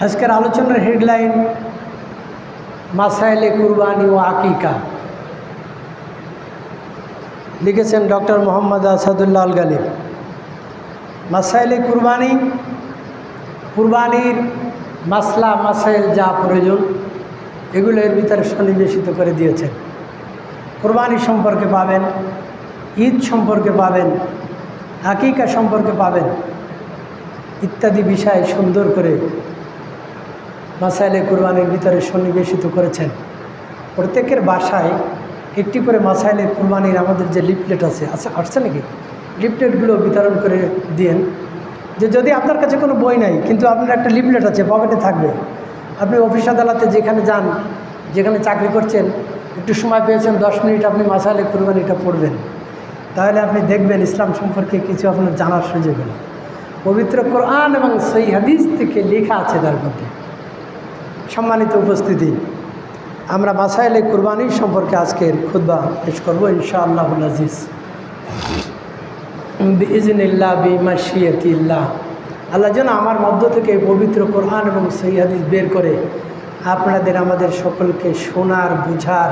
আজকের আলোচনার হেডলাইন মাসাইলে কুরবানি ও আকিকা। লিখেছেন ডক্টর মোহাম্মদ আসাদুল্লাহ আল গালিব। মাসাইলে কুরবানি, কুরবানির মাসলা মাসাইল যা প্রয়োজন এগুলো এর ভিতরে সন্নিবেশিত করে দিয়েছেন। কুরবানি সম্পর্কে পাবেন, ঈদ সম্পর্কে পাবেন, আকিকা সম্পর্কে পাবেন, ইত্যাদি বিষয় সুন্দর করে মাসাইলে কুরবানির ভিতরে সন্নিবেশিত করেছেন। প্রত্যেকের বাসায় একটি করে মাসাইলে কুরবানির আমাদের যে লিফলেট আছে, আসছে নাকি? লিফলেটগুলো বিতরণ করে দিন। যে যদি আপনার কাছে কোনো বই নাই কিন্তু আপনার একটা লিফলেট আছে, পকেটে থাকবে, আপনি অফিস আদালতে যেখানে যান, যেখানে চাকরি করছেন, একটু সময় পেয়েছেন 10 মিনিট, আপনি মাসাইলে কুরবানিটা পড়বেন, তাহলে আপনি দেখবেন ইসলাম সম্পর্কে কিছু আপনার জানার সুযোগ হলো। পবিত্র কোরআন এবং সহিহ হাদিস থেকে লেখা আছে তার মধ্যে। সম্মানিত উপস্থিতি, আমরা মাসাইলে কুরবানি সম্পর্কে আজকের খুতবা পেশ করবো ইনশাআল্লাহুল আজিজ বিইজনিল্লাহ বিমাশিয়াতিল্লাহ। আল্লাহ যেন আমার মধ্য থেকে পবিত্র কোরআন এবং সহিহ হাদিস বের করে আপনাদের আমাদের সকলকে শোনার, বুঝার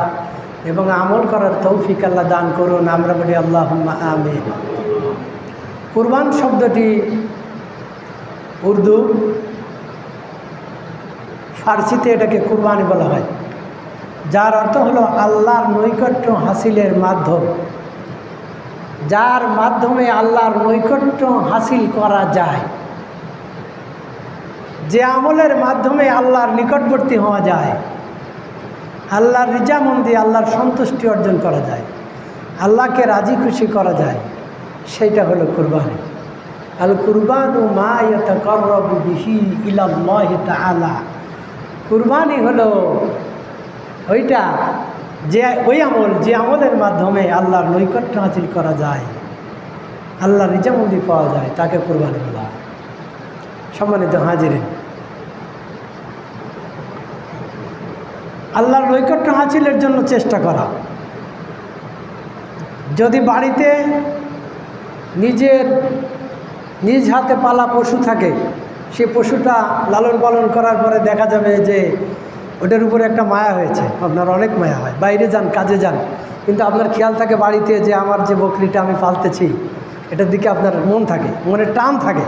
এবং আমল করার তৌফিক আল্লাহ দান করুন। আমরা বলি আল্লাহুম্মা আমিন। কুরবান শব্দটি উর্দু, ফার্সিতে এটাকে কুরবানি বলা হয়, যার অর্থ হলো আল্লাহর নৈকট্য হাসিলের মাধ্যম। যার মাধ্যমে আল্লাহর নৈকট্য হাসিল করা যায়, যে আমলের মাধ্যমে আল্লাহর নিকটবর্তী হওয়া যায়, আল্লাহর রিজামন্দি, আল্লাহর সন্তুষ্টি অর্জন করা যায়, আল্লাহকে রাজি খুশি করা যায়, সেইটা হলো কুরবানি। আল কুরবানু মা ইয়াতাকাররাবু বিহি ইলাল্লাহি তাআলা। কুরবানি হলো ওইটা, যে ওই আমল, যে আমলের মাধ্যমে আল্লাহর নৈকট্য হাসিল করা যায়, আল্লাহর রিজামন্দি পাওয়া যায়, তাকে কুরবানি বলা হয়। সম্মানিত হাজিরিন, আল্লাহর নৈকট্য হাসিলের জন্য চেষ্টা করা। যদি বাড়িতে নিজ হাতে পালা পশু থাকে, সে পশুটা লালন পালন করার পরে দেখা যাবে যে ওটার উপরে একটা মায়া হয়েছে, আপনার অনেক মায়া হয়। বাইরে যান, কাজে যান, কিন্তু আপনার খেয়াল থাকে বাড়িতে যে আমার যে বকরিটা আমি পালতেছি, এটার দিকে আপনার মন থাকে, মনের টান থাকে।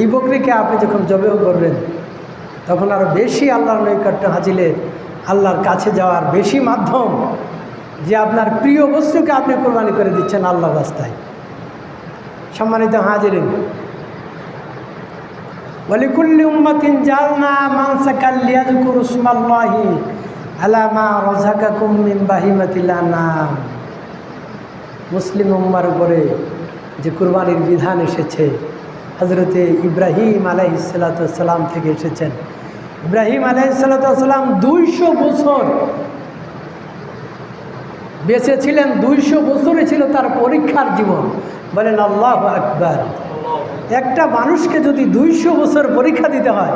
এই বকরিকে আপনি যখন জবেহ করবেন, তখন আরও বেশি আল্লাহর নৈকট্য হাসিলের, আল্লাহর কাছে যাওয়ার বেশি মাধ্যম, যে আপনার প্রিয় বস্তুকে আপনি কোরবানি করে দিচ্ছেন আল্লাহর রাস্তায়। সম্মানিত হাজিরিন, ওয়ালিকুল্লি উম্মাতিন জাআলনা মানসাকাল লিয়াযকুরু ইসমাল্লাহি আলা মা রাযাকাকুম মিন বাহিমাতিল আনআম। মুসলিম উম্মার উপরে যে কুরবানির বিধান এসেছে, হযরতে ইব্রাহিম আলাইহিস সালাতু ওয়াস সালাম থেকে এসেছেন। ইব্রাহিম আলাইহিস সালাতু ওয়াস সালাম 200 বছর বেঁচে ছিলেন। 200 বছরে ছিল তার পরীক্ষার জীবন। বলেন আল্লাহু আকবার। একটা মানুষকে যদি 200 বছর পরীক্ষা দিতে হয়,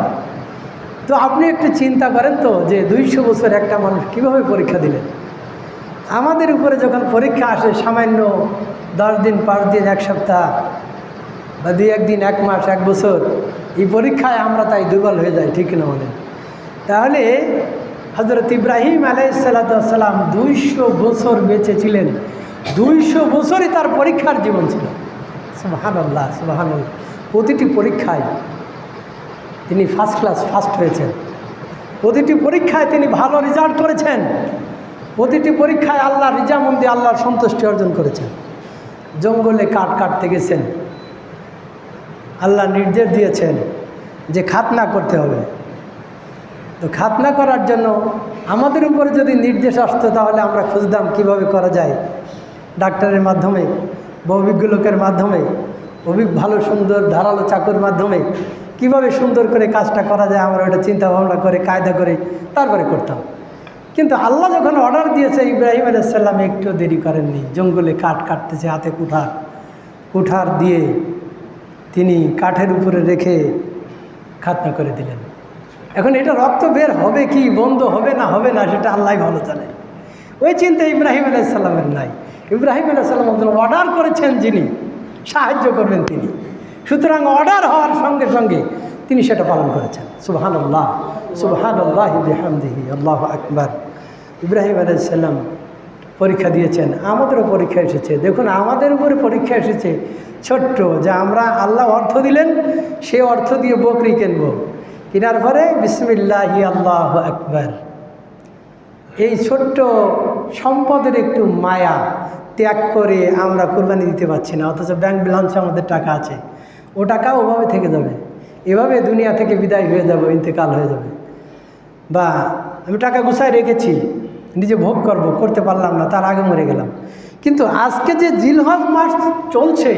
তো আপনি একটু চিন্তা করেন তো, যে 200 বছর একটা মানুষ কীভাবে পরীক্ষা দিলেন। আমাদের উপরে যখন পরীক্ষা আসে, সামান্য 10 দিন, 5 দিন, 1 সপ্তাহ বা 2-1 দিন, 1 মাস, 1 বছর, এই পরীক্ষায় আমরা তাই দুর্বল হয়ে যাই, ঠিক না বলেন? তাহলে হযরত ইব্রাহিম আলাইহিস সালাতু ওয়াস সালাম 200 বছর বেঁচে ছিলেন। 200 বছরই তার পরীক্ষার জীবন ছিল। সুবহানাল্লাহ, সুবহানাল্লাহ। প্রতিটি পরীক্ষায় তিনি ফার্স্ট ক্লাস ফার্স্ট হয়েছেন। প্রতিটি পরীক্ষায় তিনি ভালো রেজাল্ট করেছেন। প্রতিটি পরীক্ষায় আল্লাহর রিজামন্দি, আল্লাহর সন্তুষ্টি অর্জন করেছেন। জঙ্গলে কাঠ কাটতে গেছেন, আল্লাহ নির্দেশ দিয়েছেন যে খাতনা করতে হবে। তো খাতনা করার জন্য আমাদের উপরে যদি নির্দেশ আসতো, তাহলে আমরা খুঁজতাম কীভাবে করা যায়। ডাক্তারের মাধ্যমে বা অভিজ্ঞ লোকের মাধ্যমে, ভালো সুন্দর ধারালো চাকুর মাধ্যমে কিভাবে সুন্দর করে কাজটা করা যায়, আমরা ওটা চিন্তা ভাবনা করে কায়দা করে তারপরে করতাম। কিন্তু আল্লাহ যখন অর্ডার দিয়েছে, ইব্রাহিম আলাইহিস সালাম একটু দেরি করেননি। জঙ্গলে কাঠ কাটতেছে, হাতে কুঠার দিয়ে তিনি কাঠের উপরে রেখে খাতনা করে দিলেন। এখন এটা রক্ত বের হবে কি, বন্ধ হবে না, সেটা আল্লাহ ভালো জানে। ওই চিন্তা ইব্রাহিম আলাইহিস সালামের নাই। ইব্রাহিম আলাইহিস সালাম অর্ডার করেছেন, যিনি সাহায্য করবেন তিনি। সুতরাং অর্ডার হওয়ার সঙ্গে সঙ্গে তিনি সেটা পালন করেছেন। সুবহানাল্লাহ, সুবহানাল্লাহি বিহামদিহি, আল্লাহু আকবার। ইব্রাহিম আলাইহিস সালাম পরীক্ষা দিয়েছেন, আমাদেরও পরীক্ষা এসেছে। দেখুন, আমাদের উপরে পরীক্ষা এসেছে ছোট্ট, যে আমরা আল্লাহ অর্থ দিলেন, সে অর্থ দিয়ে বকরি কিনবো, কেনার পরে বিসমিল্লাহি আল্লাহু আকবার। এই ছোট্ট সম্পদের একটু মায়া ত্যাগ করে আমরা কোরবানি দিতে পারছি না, অথচ ব্যাংক ব্যালেন্সে আমাদের টাকা আছে, ও টাকা ওভাবে থেকে যাবে, এভাবে দুনিয়া থেকে বিদায় হয়ে যাব, ইন্তেকাল হয়ে যাবে। বা আমি টাকা গুছায় রেখেছি, নিজে ভোগ করব, করতে পারলাম না, তার আগে মরে গেলাম। কিন্তু আজকে যে জিলহজ মাস চলছে,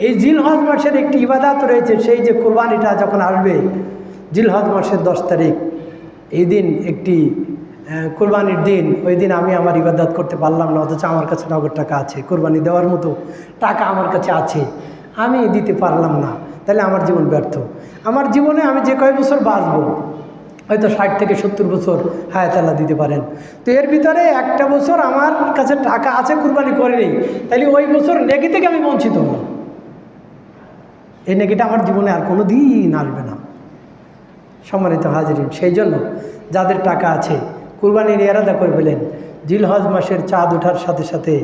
এই জিলহজ মাসের একটি ইবাদত রয়েছে, সেই যে কোরবানিটা যখন আসবে জিলহজ মাসের 10 তারিখ, এই দিন একটি কোরবানির দিন। ওই দিন আমি আমার ইবাদত করতে পারলাম না, অথচ আমার কাছে নগদ টাকা আছে, কোরবানি দেওয়ার মতো টাকা আমার কাছে আছে, আমি দিতে পারলাম না, তাহলে আমার জীবন ব্যর্থ। আমার জীবনে আমি যে কয় বছর বাঁচবো, হয়তো 60 থেকে 70 বছর হায়াত আল্লাহ দিতে পারেন, তো এর ভিতরে একটা বছর আমার কাছে টাকা আছে, কুরবানি করে নেই, তাহলে ওই বছর নেকি থেকে আমি বঞ্চিত হলাম। এই নেকিটা আমার জীবনে আর কোনো দিন আসবে না। সম্মানিত হাজিরিন, সেই জন্য যাদের টাকা আছে কুরবানির ইরাদা করে ফেলেন। জিলহজ মাসের চাঁদ ওঠার সাথে সাথে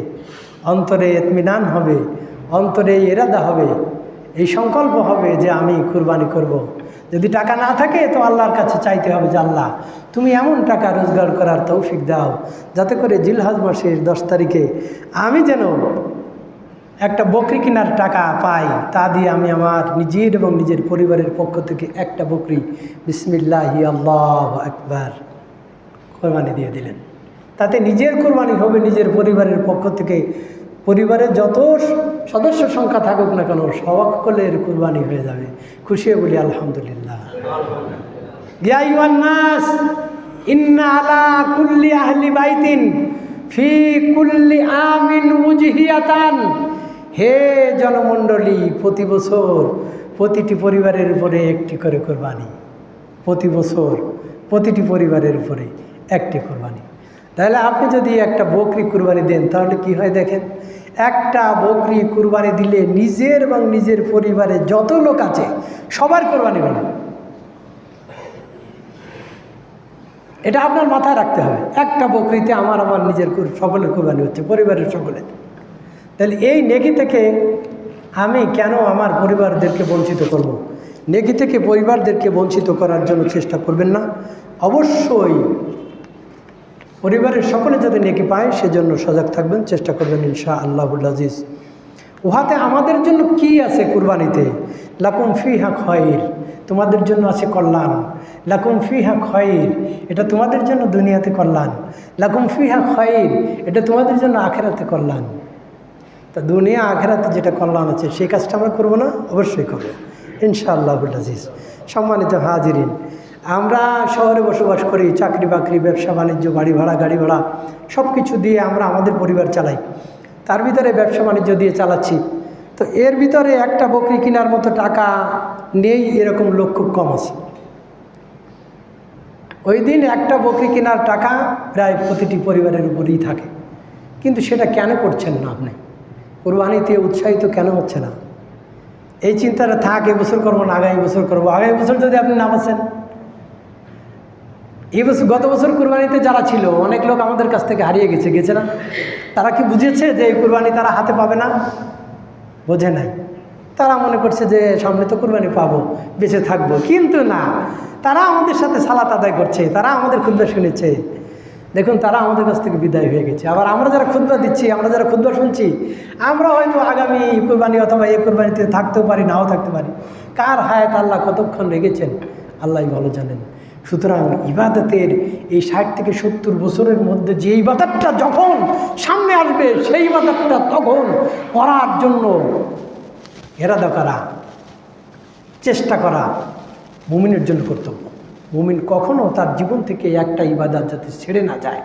অন্তরে ইতমিনান হবে, অন্তরে ইরাদা হবে, এই সংকল্প হবে যে আমি কুরবানি করব। যদি টাকা না থাকে তো আল্লাহর কাছে চাইতে হবে যে আল্লাহ তুমি এমন টাকা রোজগার করার তৌফিক দাও, যাতে করে জিলহজ মাসের 10 তারিখে আমি যেন একটা বকরি কেনার টাকা পাই, তা দিয়ে আমি আমার নিজের এবং নিজের পরিবারের পক্ষ থেকে একটা বকরি বিসমিল্লাহি আল্লাহু আকবার কোরবানি দিয়ে দিলেন। তাতে নিজের কোরবানি হবে, নিজের পরিবারের পক্ষ থেকে পরিবারের যত সদস্য সংখ্যা থাকুক না কেন সকলের কোরবানি হয়ে যাবে। খুশি বলি আলহামদুলিল্লাহ। ইয়া আইয়ুহান নাস ইন্না আলা কুল্লি আহলি বাইতিন ফি কুল্লি আমিন উজহিয়াতান। হে জনমণ্ডলী, প্রতি বছর প্রতিটি পরিবারের উপরে একটি করে কোরবানি, প্রতি বছর প্রতিটি পরিবারের উপরে একটি কোরবানি। তাহলে আপনি যদি একটা বকরি কুরবানি দেন তাহলে কি হয় দেখেন, একটা বকরি কুরবানি দিলে নিজের এবং নিজের পরিবারে যত লোক আছে সবার কোরবানি হলো। এটা আপনার মাথায় রাখতে হবে, একটা বকরিতে আমার নিজের সকলের কোরবানি হচ্ছে, পরিবারের সকলের। তাহলে এই নেকি থেকে আমি কেন আমার পরিবারদেরকে বঞ্চিত করব? নেকি থেকে পরিবারদেরকে বঞ্চিত করার জন্য চেষ্টা করবেন না। অবশ্যই পরিবারের সকলে যাতে নেকি পায় সেজন্য সজাগ থাকবেন, চেষ্টা করবেন ইনশাআল্লাহুল আজিজ। উহাতে আমাদের জন্য কি আছে কুরবানিতে? লাকুম ফিহা খায়র, তোমাদের জন্য আছে কল্যাণ। লাকুম ফিহা খায়র, এটা তোমাদের জন্য দুনিয়াতে কল্যাণ। লাকুম ফিহা খায়র, এটা তোমাদের জন্য আখেরাতে কল্যাণ। তা দুনিয়া আখেরাতে যেটা কল্যাণ আছে সেই কাজটা আমরা করবো না? অবশ্যই করবো ইনশাআল্লাহুল আজিজ। সম্মানিত হাজিরিন, আমরা শহরে বসবাস করি, চাকরি বাকরি, ব্যবসা বাণিজ্য, বাড়ি ভাড়া, গাড়ি ভাড়া সব কিছু দিয়ে আমরা আমাদের পরিবার চালাই। তার ভিতরে ব্যবসা বাণিজ্য দিয়ে চালাচ্ছি, তো এর ভিতরে একটা বকরি কেনার মতো টাকা নেই এরকম লোক খুব কম আছে। ওই দিন একটা বকরি কেনার টাকা প্রায় প্রতিটি পরিবারের উপরেই থাকে, কিন্তু সেটা কেন করছেন না আপনি? কোরবানিতে উৎসাহিত কেন হচ্ছে না? এই চিন্তাটা থাক, এবছর করবো না, আগামী বছর করবো। আগামী বছর যদি আপনি না বাঁচেন, এই বছর গত বছর কুরবানিতে যারা ছিল অনেক লোক আমাদের কাছ থেকে হারিয়ে গেছে না? তারা কি বুঝেছে যে এই কুরবানি তারা হাতে পাবে না? বোঝে নাই। তারা মনে করছে যে সামনে তো কুরবানি পাবো, বেঁচে থাকবো, কিন্তু না, তারা আমাদের সাথে সালাত আদায় করছে, তারা আমাদের খুতবা শুনেছে। দেখুন, তারা আমাদের কাছ থেকে বিদায় হয়ে গেছে। আবার আমরা যারা খুতবা দিচ্ছি, আমরা যারা খুতবা শুনছি, আমরা হয়তো আগামী কুরবানি অথবা এই কুরবানিতে থাকতেও পারি, নাও থাকতে পারি। কার হায়াত আল্লাহ কতক্ষণ রেখেছেন আল্লাহই ভালো জানেন। সুতরাং ইবাদতের এই 60 থেকে 70 বছরের মধ্যে যে ইবাদতটা যখন সামনে আসবে, সেই ইবাদতটা তখন করার জন্য ইরাদা করা, চেষ্টা করা মুমিনের জন্য কর্তব্য। মুমিন কখনো তার জীবন থেকে একটা ইবাদত যাতে ছেড়ে না যায়,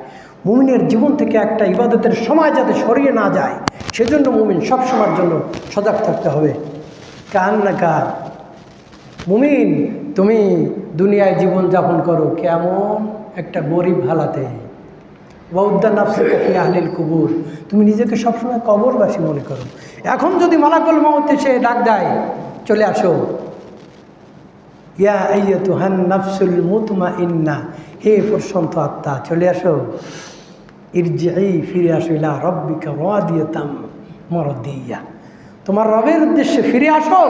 মুমিনের জীবন থেকে একটা ইবাদতের সময় যাতে সরিয়ে না যায়, সেজন্য মুমিন সবসময়ের জন্য সজাগ থাকতে হবে। কান্নাকা মুমিন, তুমি দুনিয়ায় জীবন যাপন করো কেমন একটা গরিব হালাতে। ওয়াউদ্দা নাফসিকা ফি আহলিল কুবুর, তুমি নিজেকে সবসময় কবরবাসী মনে করো। এখন যদি মালাকুল মউত এসে ডাক দেয় চলে আসো, ইয়া আইয়াতুহান নাফসুল মুতমাইন্না, হে প্রশান্ত আত্মা চলে আসো, ইরজিই ফিরে আসো ইলা রব্বিকা রাদিয়াতাম মারদিয়া, তোমার রবের উদ্দেশ্যে ফিরে আসো।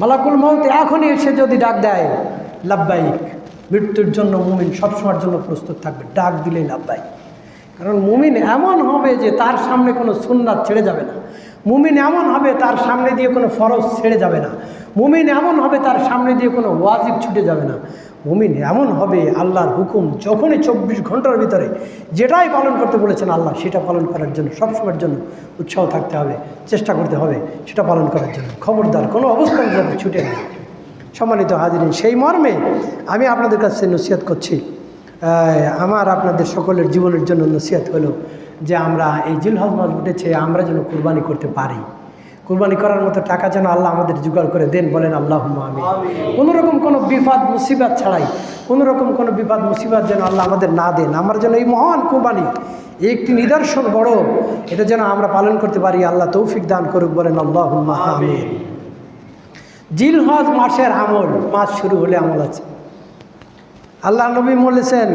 মালাকুল মউত এখনই এসে যদি ডাক দেয় লাব্বাইক, মৃত্যুর জন্য মুমিন সবসময়ের জন্য প্রস্তুত থাকবে, ডাক দিলেই লাব্বাইক। কারণ মুমিন এমন হবে যে তার সামনে কোনো সুন্নাত ছেড়ে যাবে না, মুমিন এমন হবে তার সামনে দিয়ে কোনো ফরজ ছেড়ে যাবে না, মুমিন এমন হবে তার সামনে দিয়ে কোনো ওয়াজিব ছুটে যাবে না, মুমিন এমন হবে আল্লাহর হুকুম যখনই 24 ঘন্টার ভিতরে যেটাই পালন করতে বলেছেন আল্লাহ, সেটা পালন করার জন্য সবসময়ের জন্য উৎসাহ থাকতে হবে, চেষ্টা করতে হবে সেটা পালন করার জন্য। খবরদার কোনো অবস্থায় যাতে ছুটে নেই। সম্মানিত হাজিরিন, সেই মর্মে আমি আপনাদের কাছে নসিহত করছি, আমার আপনাদের সকলের জীবনের জন্য নসিহত হলো যে আমরা এই জিলহজ মাস উঠেছে, আমরা যেন কুরবানি করতে পারি। কুরবানি করার মতো টাকা যেন আল্লাহ আমাদের জোগাড় করে দেন, বলেন আল্লাহুম্মা আমিন। কোনোরকম কোনো বিপদ মুসিবত ছাড়াই, কোনোরকম কোনো বিপদ মুসিবত যেন আল্লাহ আমাদের না দেন। আমরা যেন এই মহান কুরবানি, একটি নিদর্শন বড়, এটা যেন আমরা পালন করতে পারি। আল্লাহ তৌফিক দান করুক, বলেন আল্লাহুম্মা আমিন। জিলহজ মাসের আমল, মাস শুরু হলে আমল আছে। আল্লাহ নবী বলেছেন,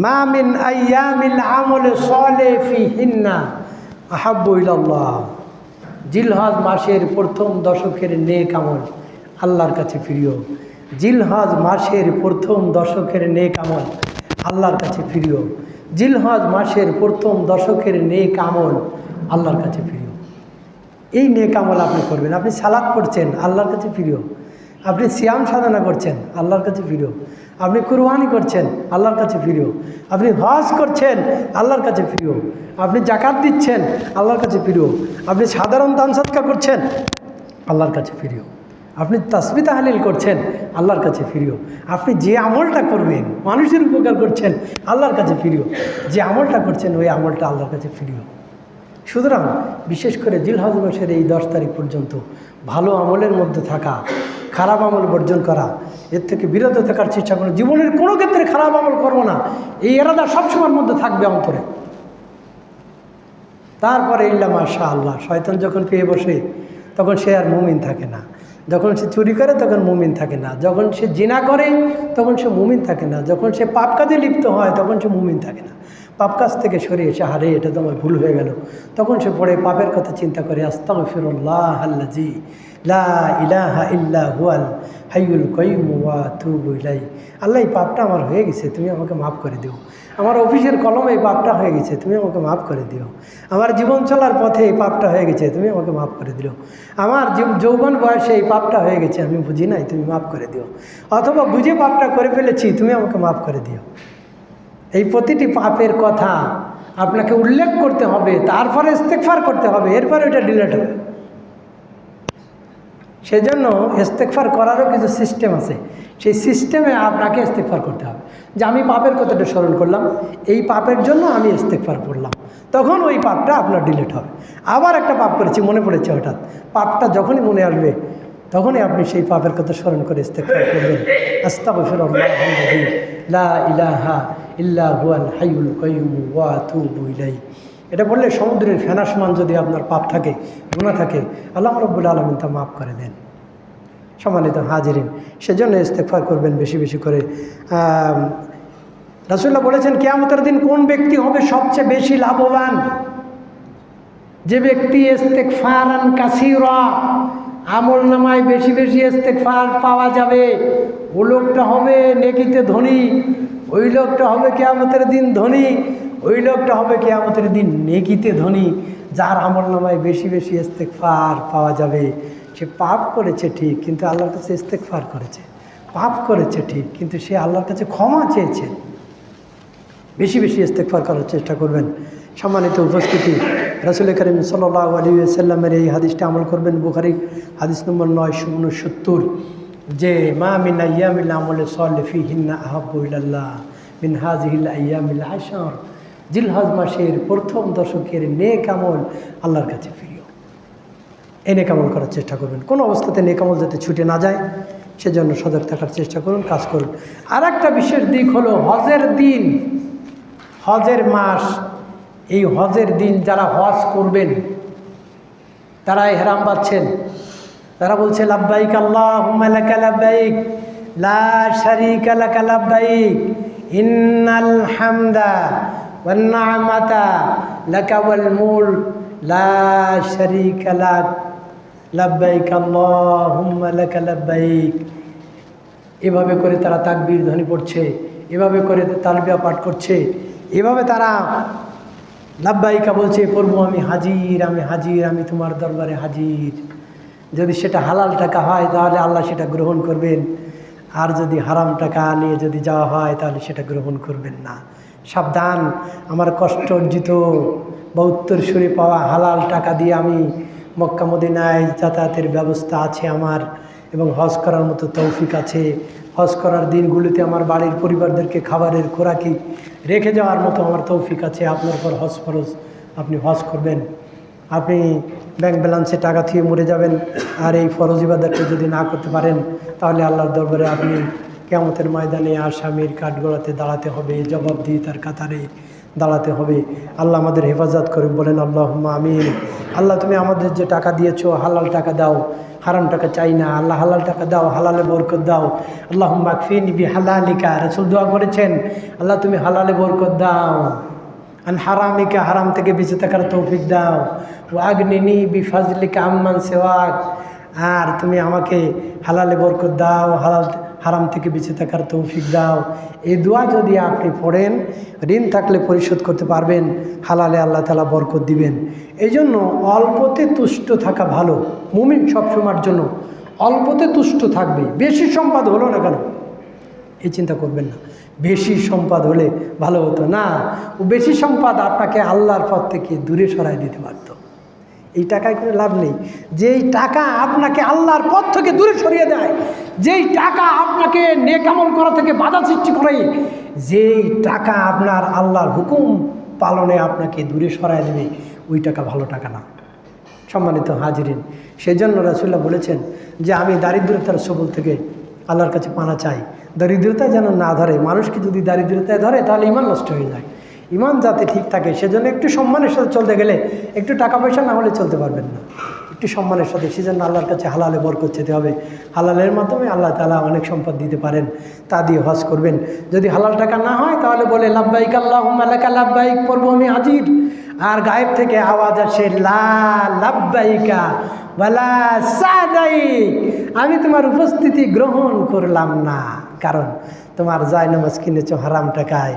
মা মিন আইয়ামিল আমল সালেহ ফিহিন্না আহাব্বু ইলাল্লাহ। জিলহজ মাসের প্রথম দশকের নেক আমল আল্লাহর কাছে প্রিয়। জিলহজ মাসের প্রথম দশকের নেক আমল আল্লাহর কাছে প্রিয়। জিলহজ মাসের প্রথম দশকের নেক আমল আল্লাহর কাছে প্রিয়। এই নেক আমল আপনি করবেন। আপনি সালাত পড়ছেন, আল্লাহর কাছে প্রিয়। আপনি সিয়াম সাধনা করছেন, আল্লাহর কাছে প্রিয়। আপনি কুরবানি করছেন, আল্লাহর কাছে প্রিয়। আপনি হজ করছেন, আল্লাহর কাছে প্রিয়। আপনি জাকাত দিচ্ছেন, আল্লাহর কাছে প্রিয়। আপনি সাধারণ দান সদকা করছেন, আল্লাহর কাছে প্রিয়। আপনি তাসবিহ তাহলিল করছেন, আল্লাহর কাছে প্রিয়। আপনি যে আমলটা করবেন, মানুষের উপকার করছেন, আল্লাহর কাছে প্রিয়। যে আমলটা করছেন ওই আমলটা আল্লাহর কাছে প্রিয়। সুতরাং বিশেষ করে জিলহজ মাসের এই 10 তারিখ পর্যন্ত ভালো আমলের মধ্যে থাকা, খারাপ আমল বর্জন করা, এর থেকে বিরত থাকার চেষ্টা করুন। জীবনের কোনো ক্ষেত্রে খারাপ আমল করবো না, এই এরাদা সবসময়ের মধ্যে থাকবে অন্তরে। তারপরে ইল্লা মাশা আল্লাহ, শয়তান যখন পেয়ে বসে তখন সে আর মুমিন থাকে না। যখন সে চুরি করে তখন মুমিন থাকে না। যখন সে জিনা করে তখন সে মুমিন থাকে না। যখন সে পাপ কাজে লিপ্ত হয় তখন সে মুমিন থাকে না। পাপ কাজ থেকে সরে এসে, হারে এটা তো আমার ভুল হয়ে গেল, তখন সে পড়ে পাপের কথা চিন্তা করে, আস্তাগফিরুল্লাহ আল্লাযী লা ইলাহা ইল্লা হুয়াল হাইয়ুল কাইয়্যুম ওয়া আতুবু ইলাইহি। আল্লাহ, এই পাপটা আমার হয়ে গেছে, তুমি আমাকে মাফ করে দিও। আমার অফিসের কলমে এই পাপটা হয়ে গেছে, তুমি আমাকে মাফ করে দিও। আমার জীবন চলার পথে এই পাপটা হয়ে গেছে, তুমি আমাকে মাফ করে দিও। আমার যৌবন বয়সে এই পাপটা হয়ে গেছে, আমি বুঝি নাই, তুমি মাফ করে দিও। অথবা বুঝে পাপটা করে ফেলেছি, তুমি আমাকে মাফ করে দিও। এই প্রতিটি পাপের কথা আপনাকে উল্লেখ করতে হবে, তারপরে ইস্তেগফার করতে হবে, এরপরে এটা ডিলিট হবে। সেজন্য ইস্তেগফার করারও কিছু সিস্টেম আছে। সেই সিস্টেমে আপনাকে ইস্তেগফার করতে হবে যে আমি পাপের কথাটা স্মরণ করলাম, এই পাপের জন্য আমি ইস্তেগফার করলাম, তখন ওই পাপটা আপনার ডিলিট হবে। আবার একটা পাপ করেছি, মনে পড়েছে হঠাৎ, পাপটা যখনই মনে আসবে তখনই আপনি সেই পাপের কথা স্মরণ করে ইস্তেগফার করবেন। আস্তাগফিরুল্লাহাল্লাযী লা ইলাহা ইল্লা হুয়াল হাইয়ুল কাইয়্যুম ওয়া আতুবু ইলাইহি। এটা বললে সমুদ্রের ফেনা সমান যদি আপনার পাপ থাকে, গুনাহ থাকে, আল্লাহ রাব্বুল আলামিন তা মাফ করে দেন। সম্মানিত হাজিরিন, সেজন্য ইস্তেগফার করবেন বেশি বেশি করে। রাসূলুল্লাহ বলেছেন, কিয়ামতের দিন কোন ব্যক্তি হবে সবচেয়ে বেশি লাভবান? যে ব্যক্তি ইস্তেগফারান কাসীরা, আমল নামায় বেশি বেশি ইস্তেগফার পাওয়া যাবে, ও লোকটা হবে নেকিতে ধনী, ওই লোকটা হবে কিয়ামতের দিন ধনী, ওই লোকটা হবে কিয়ামতের দিন নেকিতে ধনী। যার আমল নামায় বেশি বেশি ইস্তেগফার পাওয়া যাবে, সে পাপ করেছে ঠিক, কিন্তু আল্লাহর কাছে ইস্তেগফার করেছে। পাপ করেছে ঠিক, কিন্তু সে আল্লাহর কাছে ক্ষমা চেয়েছে। বেশি বেশি ইস্তেগফার করার চেষ্টা করবেন। সম্মানিত উপস্থিতি, রাসূল করিম সাল্লাল্লাহু আলাইহি ওয়াসাল্লামের এই হাদিসটা আমল করবেন। বুখারী হাদিস নম্বর 969, যে মা মিন আইয়ামিল আমল সালিহ ফিহিন্না আহাব্বু ইলাল্লাহ মিন হাযিহিল আইয়ামিল আশর। জিলহজ মাসের প্রথম দশকের নেক আমল আল্লাহর কাছে প্রিয়। এই নেক আমল করার চেষ্টা করবেন, কোনো অবস্থাতে নেক আমল যাতে ছুটে না যায় সেজন্য সজাগ থাকার চেষ্টা করুন, কাজ করুন। আর একটা বিশেষ দিক হলো হজের দিন, হজের মাস। এই হজের দিন যারা হজ করবেন তারা ইহরাম বাঁধছেন, তারা বলছে লাব্বাইক আল্লাহুম্মা লাকা লাব্বাইক লা শারীকা লাকা লাব্বাইক ইন্নাল হামদা ওয়ান নি'মাতা লাকা ওয়াল মুলক লা শারীকা লাক লাব্বাইক আল্লাহুম্মা লাকা লাব্বাইক। এভাবে করে তারা তাকবীর ধ্বনি পড়ছে, এভাবে করে তালবিয়া পাঠ করছে, এভাবে তারা লাব্বাইকা বলছে, প্রভু আমি হাজির, আমি হাজির, আমি তোমার দরবারে হাজির। যদি সেটা হালাল টাকা হয় তাহলে আল্লাহ সেটা গ্রহণ করবেন, আর যদি হারাম টাকা নিয়ে যদি যাওয়া হয় তাহলে সেটা গ্রহণ করবেন না। সাবধান, আমার কষ্ট অর্জিত বা উত্তরসূরি পাওয়া হালাল টাকা দিয়ে আমি মক্কা মদিনায় যাতায়াতের ব্যবস্থা আছে আমার, এবং হজ করার মতো তৌফিক আছে। হজ করার দিনগুলিতে আমার বাড়ির পরিবারদেরকে খাবারের খোরাকি রেখে যাওয়ার মতো আমার তৌফিক আছে। আপনার পর হজ ফরজ, আপনি হজ করবেন। আপনি ব্যাংক ব্যালেন্সে টাকা থুয়ে মরে যাবেন, আর এই ফরজ ইবাদতটা যদি না করতে পারেন তাহলে আল্লাহর দরবারে আপনি কিয়ামতের ময়দানে আসামির কাঠগড়াতে দাঁড়াতে হবে, জবাবদিহিতার কাতারে দাঁড়াতে হবে। আল্লাহ আমাদের হেফাজত করে, বলেন আল্লাহুম্মা আমিন। আল্লাহ তুমি আমাদের যে টাকা দিয়েছো হালাল টাকা দাও, হারাম টাকা চাই না। আল্লাহ হালাল টাকা দাও, হালালে বরকত দাও। আল্লাহুম্মা আকফিনি বিহালালিকা, রাসূল দোয়া করেছেন, আল্লাহ তুমি হালালে বরকত দাও, আন হারামিকা, হারাম থেকে বেঁচে থাকার তৌফিক দাও। ওয়া আগনিনি বিফাজলিকা আম্মান সিওয়াক, আর তুমি আমাকে হালালে বরকত দাও, হারাম থেকে বেঁচে থাকার তৌফিক দাও। এই দোয়া যদি আপনি পড়েন, ঋণ থাকলে পরিশোধ করতে পারবেন, হালালে আল্লাহ তাআলা বরকত দিবেন। এই জন্য অল্পতে তুষ্ট থাকা ভালো। মুমিন সবসময়ের জন্য অল্পতে তুষ্ট থাকবে। বেশি সম্পদ হলো না কেন এই চিন্তা করবেন না, বেশি সম্পদ হলে ভালো হতো না। ও বেশি সম্পদ আপনাকে আল্লাহর পথ থেকে দূরে সরাই দিতে পারত। এই টাকায় কোনো লাভ নেই। যেই টাকা আপনাকে আল্লাহর পথ থেকে দূরে সরিয়ে দেয়, যেই টাকা আপনাকে নেক আমল করা থেকে বাধা সৃষ্টি করে, যেই টাকা আপনার আল্লাহর হুকুম পালনে আপনাকে দূরে সরাই দেবে, ওই টাকা ভালো টাকা না। সম্মানিত হাজিরিন, সেই জন্য রাসূলুল্লাহ বলেছেন যে আমি দারিদ্রতার সবল থেকে আল্লাহর কাছে পানা চাই, দারিদ্রতা যেন না ধরে। মানুষকে যদি দারিদ্রতায় ধরে তাহলে ইমান নষ্ট হয়ে যায়। ইমান যাতে ঠিক থাকে সেজন্য একটু সম্মানের সাথে চলতে গেলে একটু টাকা পয়সা না হলে চলতে পারবেন না, একটু সম্মানের সাথে। সেজন্য আল্লাহর কাছে হালালে বরকত চেতে হবে। হালালের মাধ্যমে আল্লাহ তাআলা অনেক সম্পদ দিতে পারেন, তা দিয়ে হজ করবেন। যদি হালাল টাকা না হয় তাহলে বলে লাব্বাইক আল্লাহুম্মা লাকা লাব্বাইক, পড়বো আমি হাজির। আর গায়েব থেকে আওয়াজ আসে লা লাব্বাইকা ওয়ালা সাদাইক, আমি তোমার উপস্থিতি গ্রহণ করলাম না, কারণ তোমার জায়নামাজ কিনেছো হারাম টাকায়,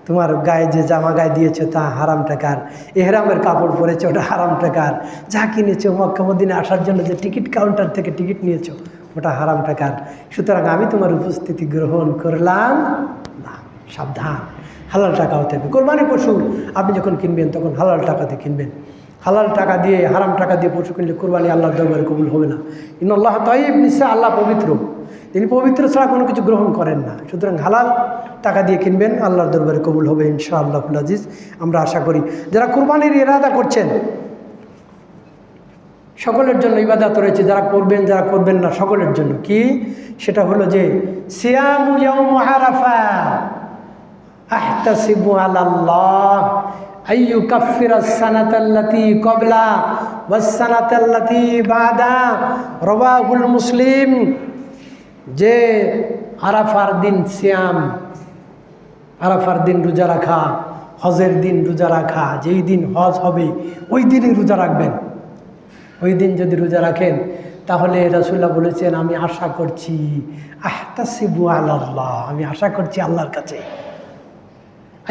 তোমার গায়ে যে জামা গায়ে দিয়েছো তা হারাম টাকার, এহরামের কাপড় পরেছো ওটা হারাম টাকার, যা কিনেছো মক্কা মদিনা আসার জন্য যে টিকিট কাউন্টার থেকে টিকিট নিয়েছো ওটা হারাম টাকার। সুতরাং আমি তোমার উপস্থিতি গ্রহণ করলাম না। সাবধান, হালাল টাকা হতে হবে। কোরবানি পশু আপনি যখন কিনবেন তখন হালাল টাকাতে কিনবেন। হালাল টাকা দিয়ে হারাম টাকা দিয়ে পশু কিনলে কোরবানি আল্লাহর দরবারে কবুল হবে না। ইন্নাল্লাহ তাইয়্যিব, নিশ্চয় আল্লাহ পবিত্র, তিনি পবিত্র ছাড়া কোনো কিছু গ্রহণ করেন না। সুতরাং হালাল টাকা দিয়ে কিনবেন, আল্লাহর দরবারে কবুল হবে ইনশাআল্লাহুল আজিজ। আমরা আশা করি যারা কুরবানির ইরাদা করছেন সকলের জন্য ইবাদত রয়েছে, যারা করবেন যারা করবেন না সকলের জন্য। কি সেটা হলো যে সিয়ামু ইয়াউম আরাফা আহতাসিবু আলাল্লাহ আইয়ুকাফিরাস সানাতাল্লাতী ক্বাবলা ওয়াস সানাতাল্লাতী বাদা, রাওয়াহুল মুসলিম। যে আরাফার দিন সিয়াম, আরাফার দিন রোজা রাখা, হজের দিন রোজা রাখা, যেই দিন হজ হবে ওই দিনই রোজা রাখবেন। ওই দিন যদি রোজা রাখেন তাহলে রাসূলুল্লাহ বলেছেন আমি আশা করছি আহতাসিবু আলাল্লাহ, আমি আশা করছি আল্লাহর কাছে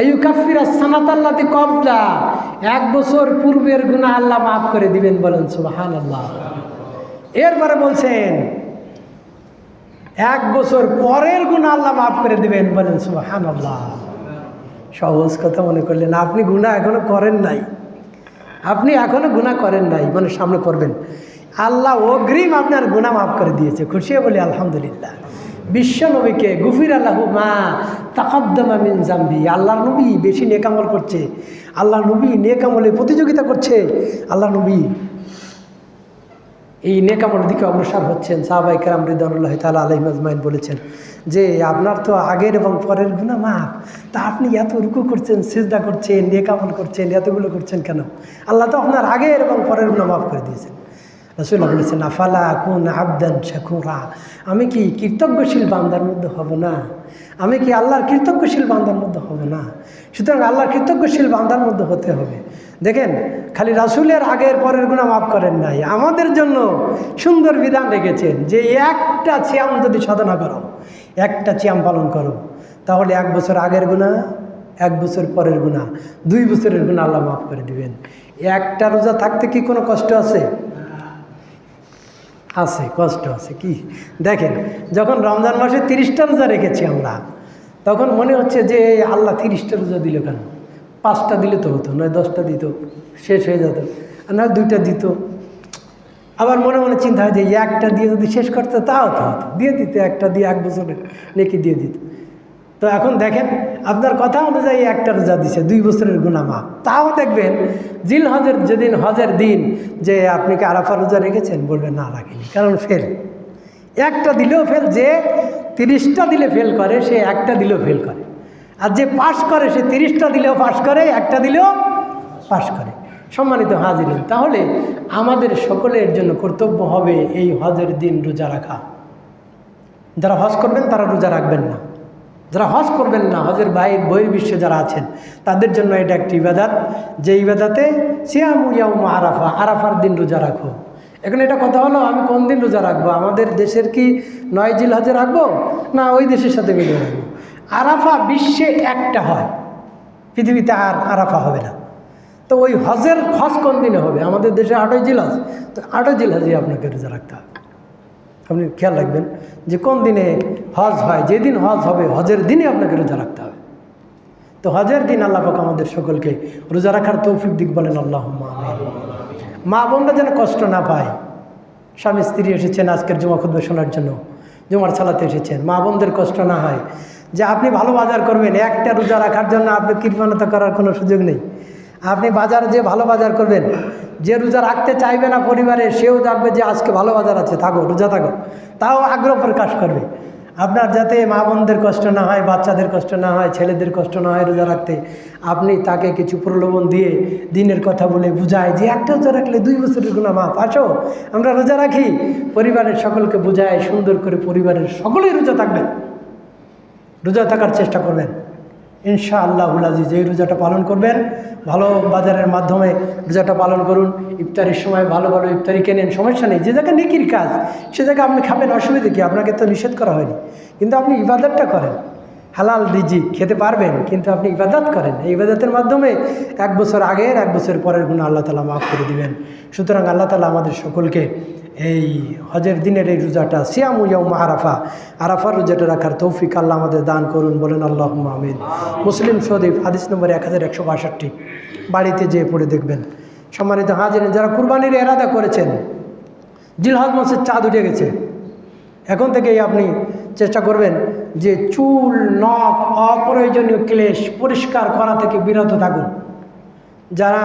আইয়ুকাফিরাস সানাতাল্লাতী ক্বাবলা, 1 বছর পূর্বের গুনাহ আল্লাহ মাফ করে দিবেন। বলেন সুবহানাল্লাহ। এরপরে বলছেন 1 বছর পরের গুনাহ আল্লাহ মাফ করে দিবেন। বলেন সুবহানাল্লাহ। সহজ কথা মনে করলেন, আপনি গুনাহ এখনো করেন নাই, আপনি এখনো গুনাহ করেন নাই, মানে সামনে করবেন। আল্লাহ অগ্রিম আপনার গুনাহ মাফ করে দিয়েছে, খুশি বলি আলহামদুলিল্লাহ। বিশ্ব নবীকে গুফির আল্লাহু মা তাকাদ্দামা মিন জামবি, আল্লাহর নবী বেশি নেক আমল করছে, আল্লাহ নবী নেক আমলে প্রতিযোগিতা করছে, আল্লাহ নবী এই নেক আমলের দিকে অগ্রসর হচ্ছেন। সাহাবায়ে কেরাম রিদওয়ানুল্লাহি তাআলা আলাইহিম আজমাইন বলেছেন যে আপনার তো আগের এবং পরের গুনাহ মাফ, তা আপনি এত রুকু করছেন, সিজদা করছেন, নেক আমল করছেন, এতগুলো করছেন কেন? আল্লাহ তো আপনার আগের এবং পরের গুনাহ মাফ করে দিয়েছেন। রাসূলুল্লাহ বলেছেন, আফালা আকুন আবদান শাকুরা, আমি কি কৃতজ্ঞশীল বান্দার মধ্যে হব না? আমি কি আল্লাহর কৃতজ্ঞশীল বান্দার মধ্যে হব না? সুতরাং আল্লাহর কৃতজ্ঞশীল বান্দার মধ্যে হতে হবে। দেখেন, খালি রাসূলের আগের পরের গুনাহ মাফ করেন নাই, আমাদের জন্য সুন্দর বিধান রেখেছেন যে একটা সিয়াম যদি সাধনা করো, একটা সিয়াম পালন করো, তাহলে 1 বছর আগের গুনাহ, 1 বছর পরের গুনাহ, 2 বছরের গুনাহ আল্লাহ মাফ করে দিবেন। একটা রোজা থাকতে কি কোনো কষ্ট আছে? আছে, কষ্ট আছে। কি দেখেন, যখন রমজান মাসে 30টা রোজা রেখেছি আমরা, তখন মনে হচ্ছে যে আল্লাহ 30টা রোজা দিল কেন? 5টা দিলে তো হতো, নয় 10টা দিত, শেষ হয়ে যেত, আর নয় 2টা দিত। আবার মনে মনে চিন্তা হয় যে একটা দিয়ে যদি শেষ করতে তাও তো হতো, দিয়ে দিত, একটা দিয়ে 1 বছরের নেকি দিয়ে দিত। তো এখন দেখেন, আপনার কথা অনুযায়ী একটা রোজা দিছে, 2 বছরের গুনাহ মাফ। তাও দেখবেন জিল হজের যেদিন হজের দিন, যে আপনি কি আরাফা রোজা রেখেছেন? বলবেন না, রাখিনি, কারণ ফেল। একটা দিলেও ফেল, যে 30টা দিলে ফেল করে সে একটা দিলেও ফেল করে, আর যে পাস করে সে 30টা দিলেও পাস করে, একটা দিলেও পাস করে। সম্মানিত হাজিরিন, তাহলে আমাদের সকলের জন্য কর্তব্য হবে এই হজের দিন রোজা রাখা। যারা হজ করবেন তারা রোজা রাখবেন না, যারা হজ করবেন না, হজের বহির্বিশ্বে যারা আছেন, তাদের জন্য এটা একটি ইবাদত, যে ইবাদতে সিয়ামু ইয়াউম আরাফা, আরাফার দিন রোজা রাখো। এখন এটা কথা হলো, আমি কোন দিন রোজা রাখবো? আমাদের দেশের কি 9 জিলহজে রাখবো, না ওই দেশের সাথে মিলিয়ে রাখবো? আরাফা বিশ্বে একটা হয়, পৃথিবীতে আর আরাফা হবে না। তো ওই হজ কোন দিনে হবে? আমাদের দেশে 8ই জিলহজ, তো 8ই জিলহজে আপনাকে রোজা রাখতে হবে। আপনি খেয়াল রাখবেন যে কোন দিনে হজ হয়, যেদিন হজ হবে হজের দিনে আপনাকে রোজা রাখতে হবে। তো হজের দিন আল্লাহ পাক আমাদের সকলকে রোজা রাখার তৌফিক দিক, বলেন আল্লাহুম্মা আমিন। মা বোনরা যেন কষ্ট না পায়। স্বামী স্ত্রী এসেছেন আজকের জুমা খুতবা শোনার জন্য, জুমার সালাতে এসেছেন, মা বোনদের কষ্ট না হয় যে আপনি ভালো বাজার করবেন, একটা রোজা রাখার জন্য আপনি কৃপণতা করার কোনো সুযোগ নেই। আপনি বাজারে যে ভালো বাজার করবেন, যে রোজা রাখতে চাইবে না পরিবারে, সেও দেখবে যে আজকে ভালো বাজার আছে, থাকো, রোজা থাকো, তাও আগ্রহ প্রকাশ করবে। আপনার যাতে মা বোনদের কষ্ট না হয়, বাচ্চাদের কষ্ট না হয়, ছেলেদের কষ্ট না হয় রোজা রাখতে, আপনি তাকে কিছু প্রলোভন দিয়ে দিনের কথা বলে বুঝায় যে একটা রোজা রাখলে 2 বছরের গুনাহ মাফ, আসো আমরা রোজা রাখি। পরিবারের সকলকে বুঝায় সুন্দর করে পরিবারের সকলেই রোজা থাকবেন, রোজা থাকার চেষ্টা করবেন। ইনশাআল্লাহুল আজিজ এই রোজাটা পালন করবেন, ভালো বাজারের মাধ্যমে রোজাটা পালন করুন। ইফতারির সময় ভালো ভালো ইফতারি কেনেন, সমস্যা নেই। যে জায়গায় নেকির কাজ সে জায়গায় আপনি খাবেন, অসুবিধা কি? আপনাকে তো নিষেধ করা হয়নি, কিন্তু আপনি ইবাদতটা করেন, হালাল রিজিক খেতে পারবেন, কিন্তু আপনি ইবাদত করেন। এই ইবাদতের মাধ্যমে 1 বছর আগের 1 বছর পরের গুনাহ আল্লাহ তাআলা মাফ করে দিবেন। সুতরাং আল্লাহ তাআলা আমাদের সকলকে এই হজের দিনের এই রোজাটা, সিয়ামু ইয়াউম আরাফা, আরাফার রোজাটা রাখার তৌফিক আল্লাহ আমাদের দান করুন, বলেন আল্লাহুম্মা আমিন। মুসলিম শরীফ হাদিস নম্বর 1162, বাড়িতে যেয়ে পড়ে দেখবেন। সম্মানিত হাজিরিন, যারা কুরবানির ইরাদা করেছেন, জিলহজ মাসের চাঁদ উঠে গেছে, এখন থেকেই আপনি চেষ্টা করবেন যে চুল, নখ, অপ্রয়োজনীয় ক্লেশ পরিষ্কার করা থেকে বিরত থাকুন। যারা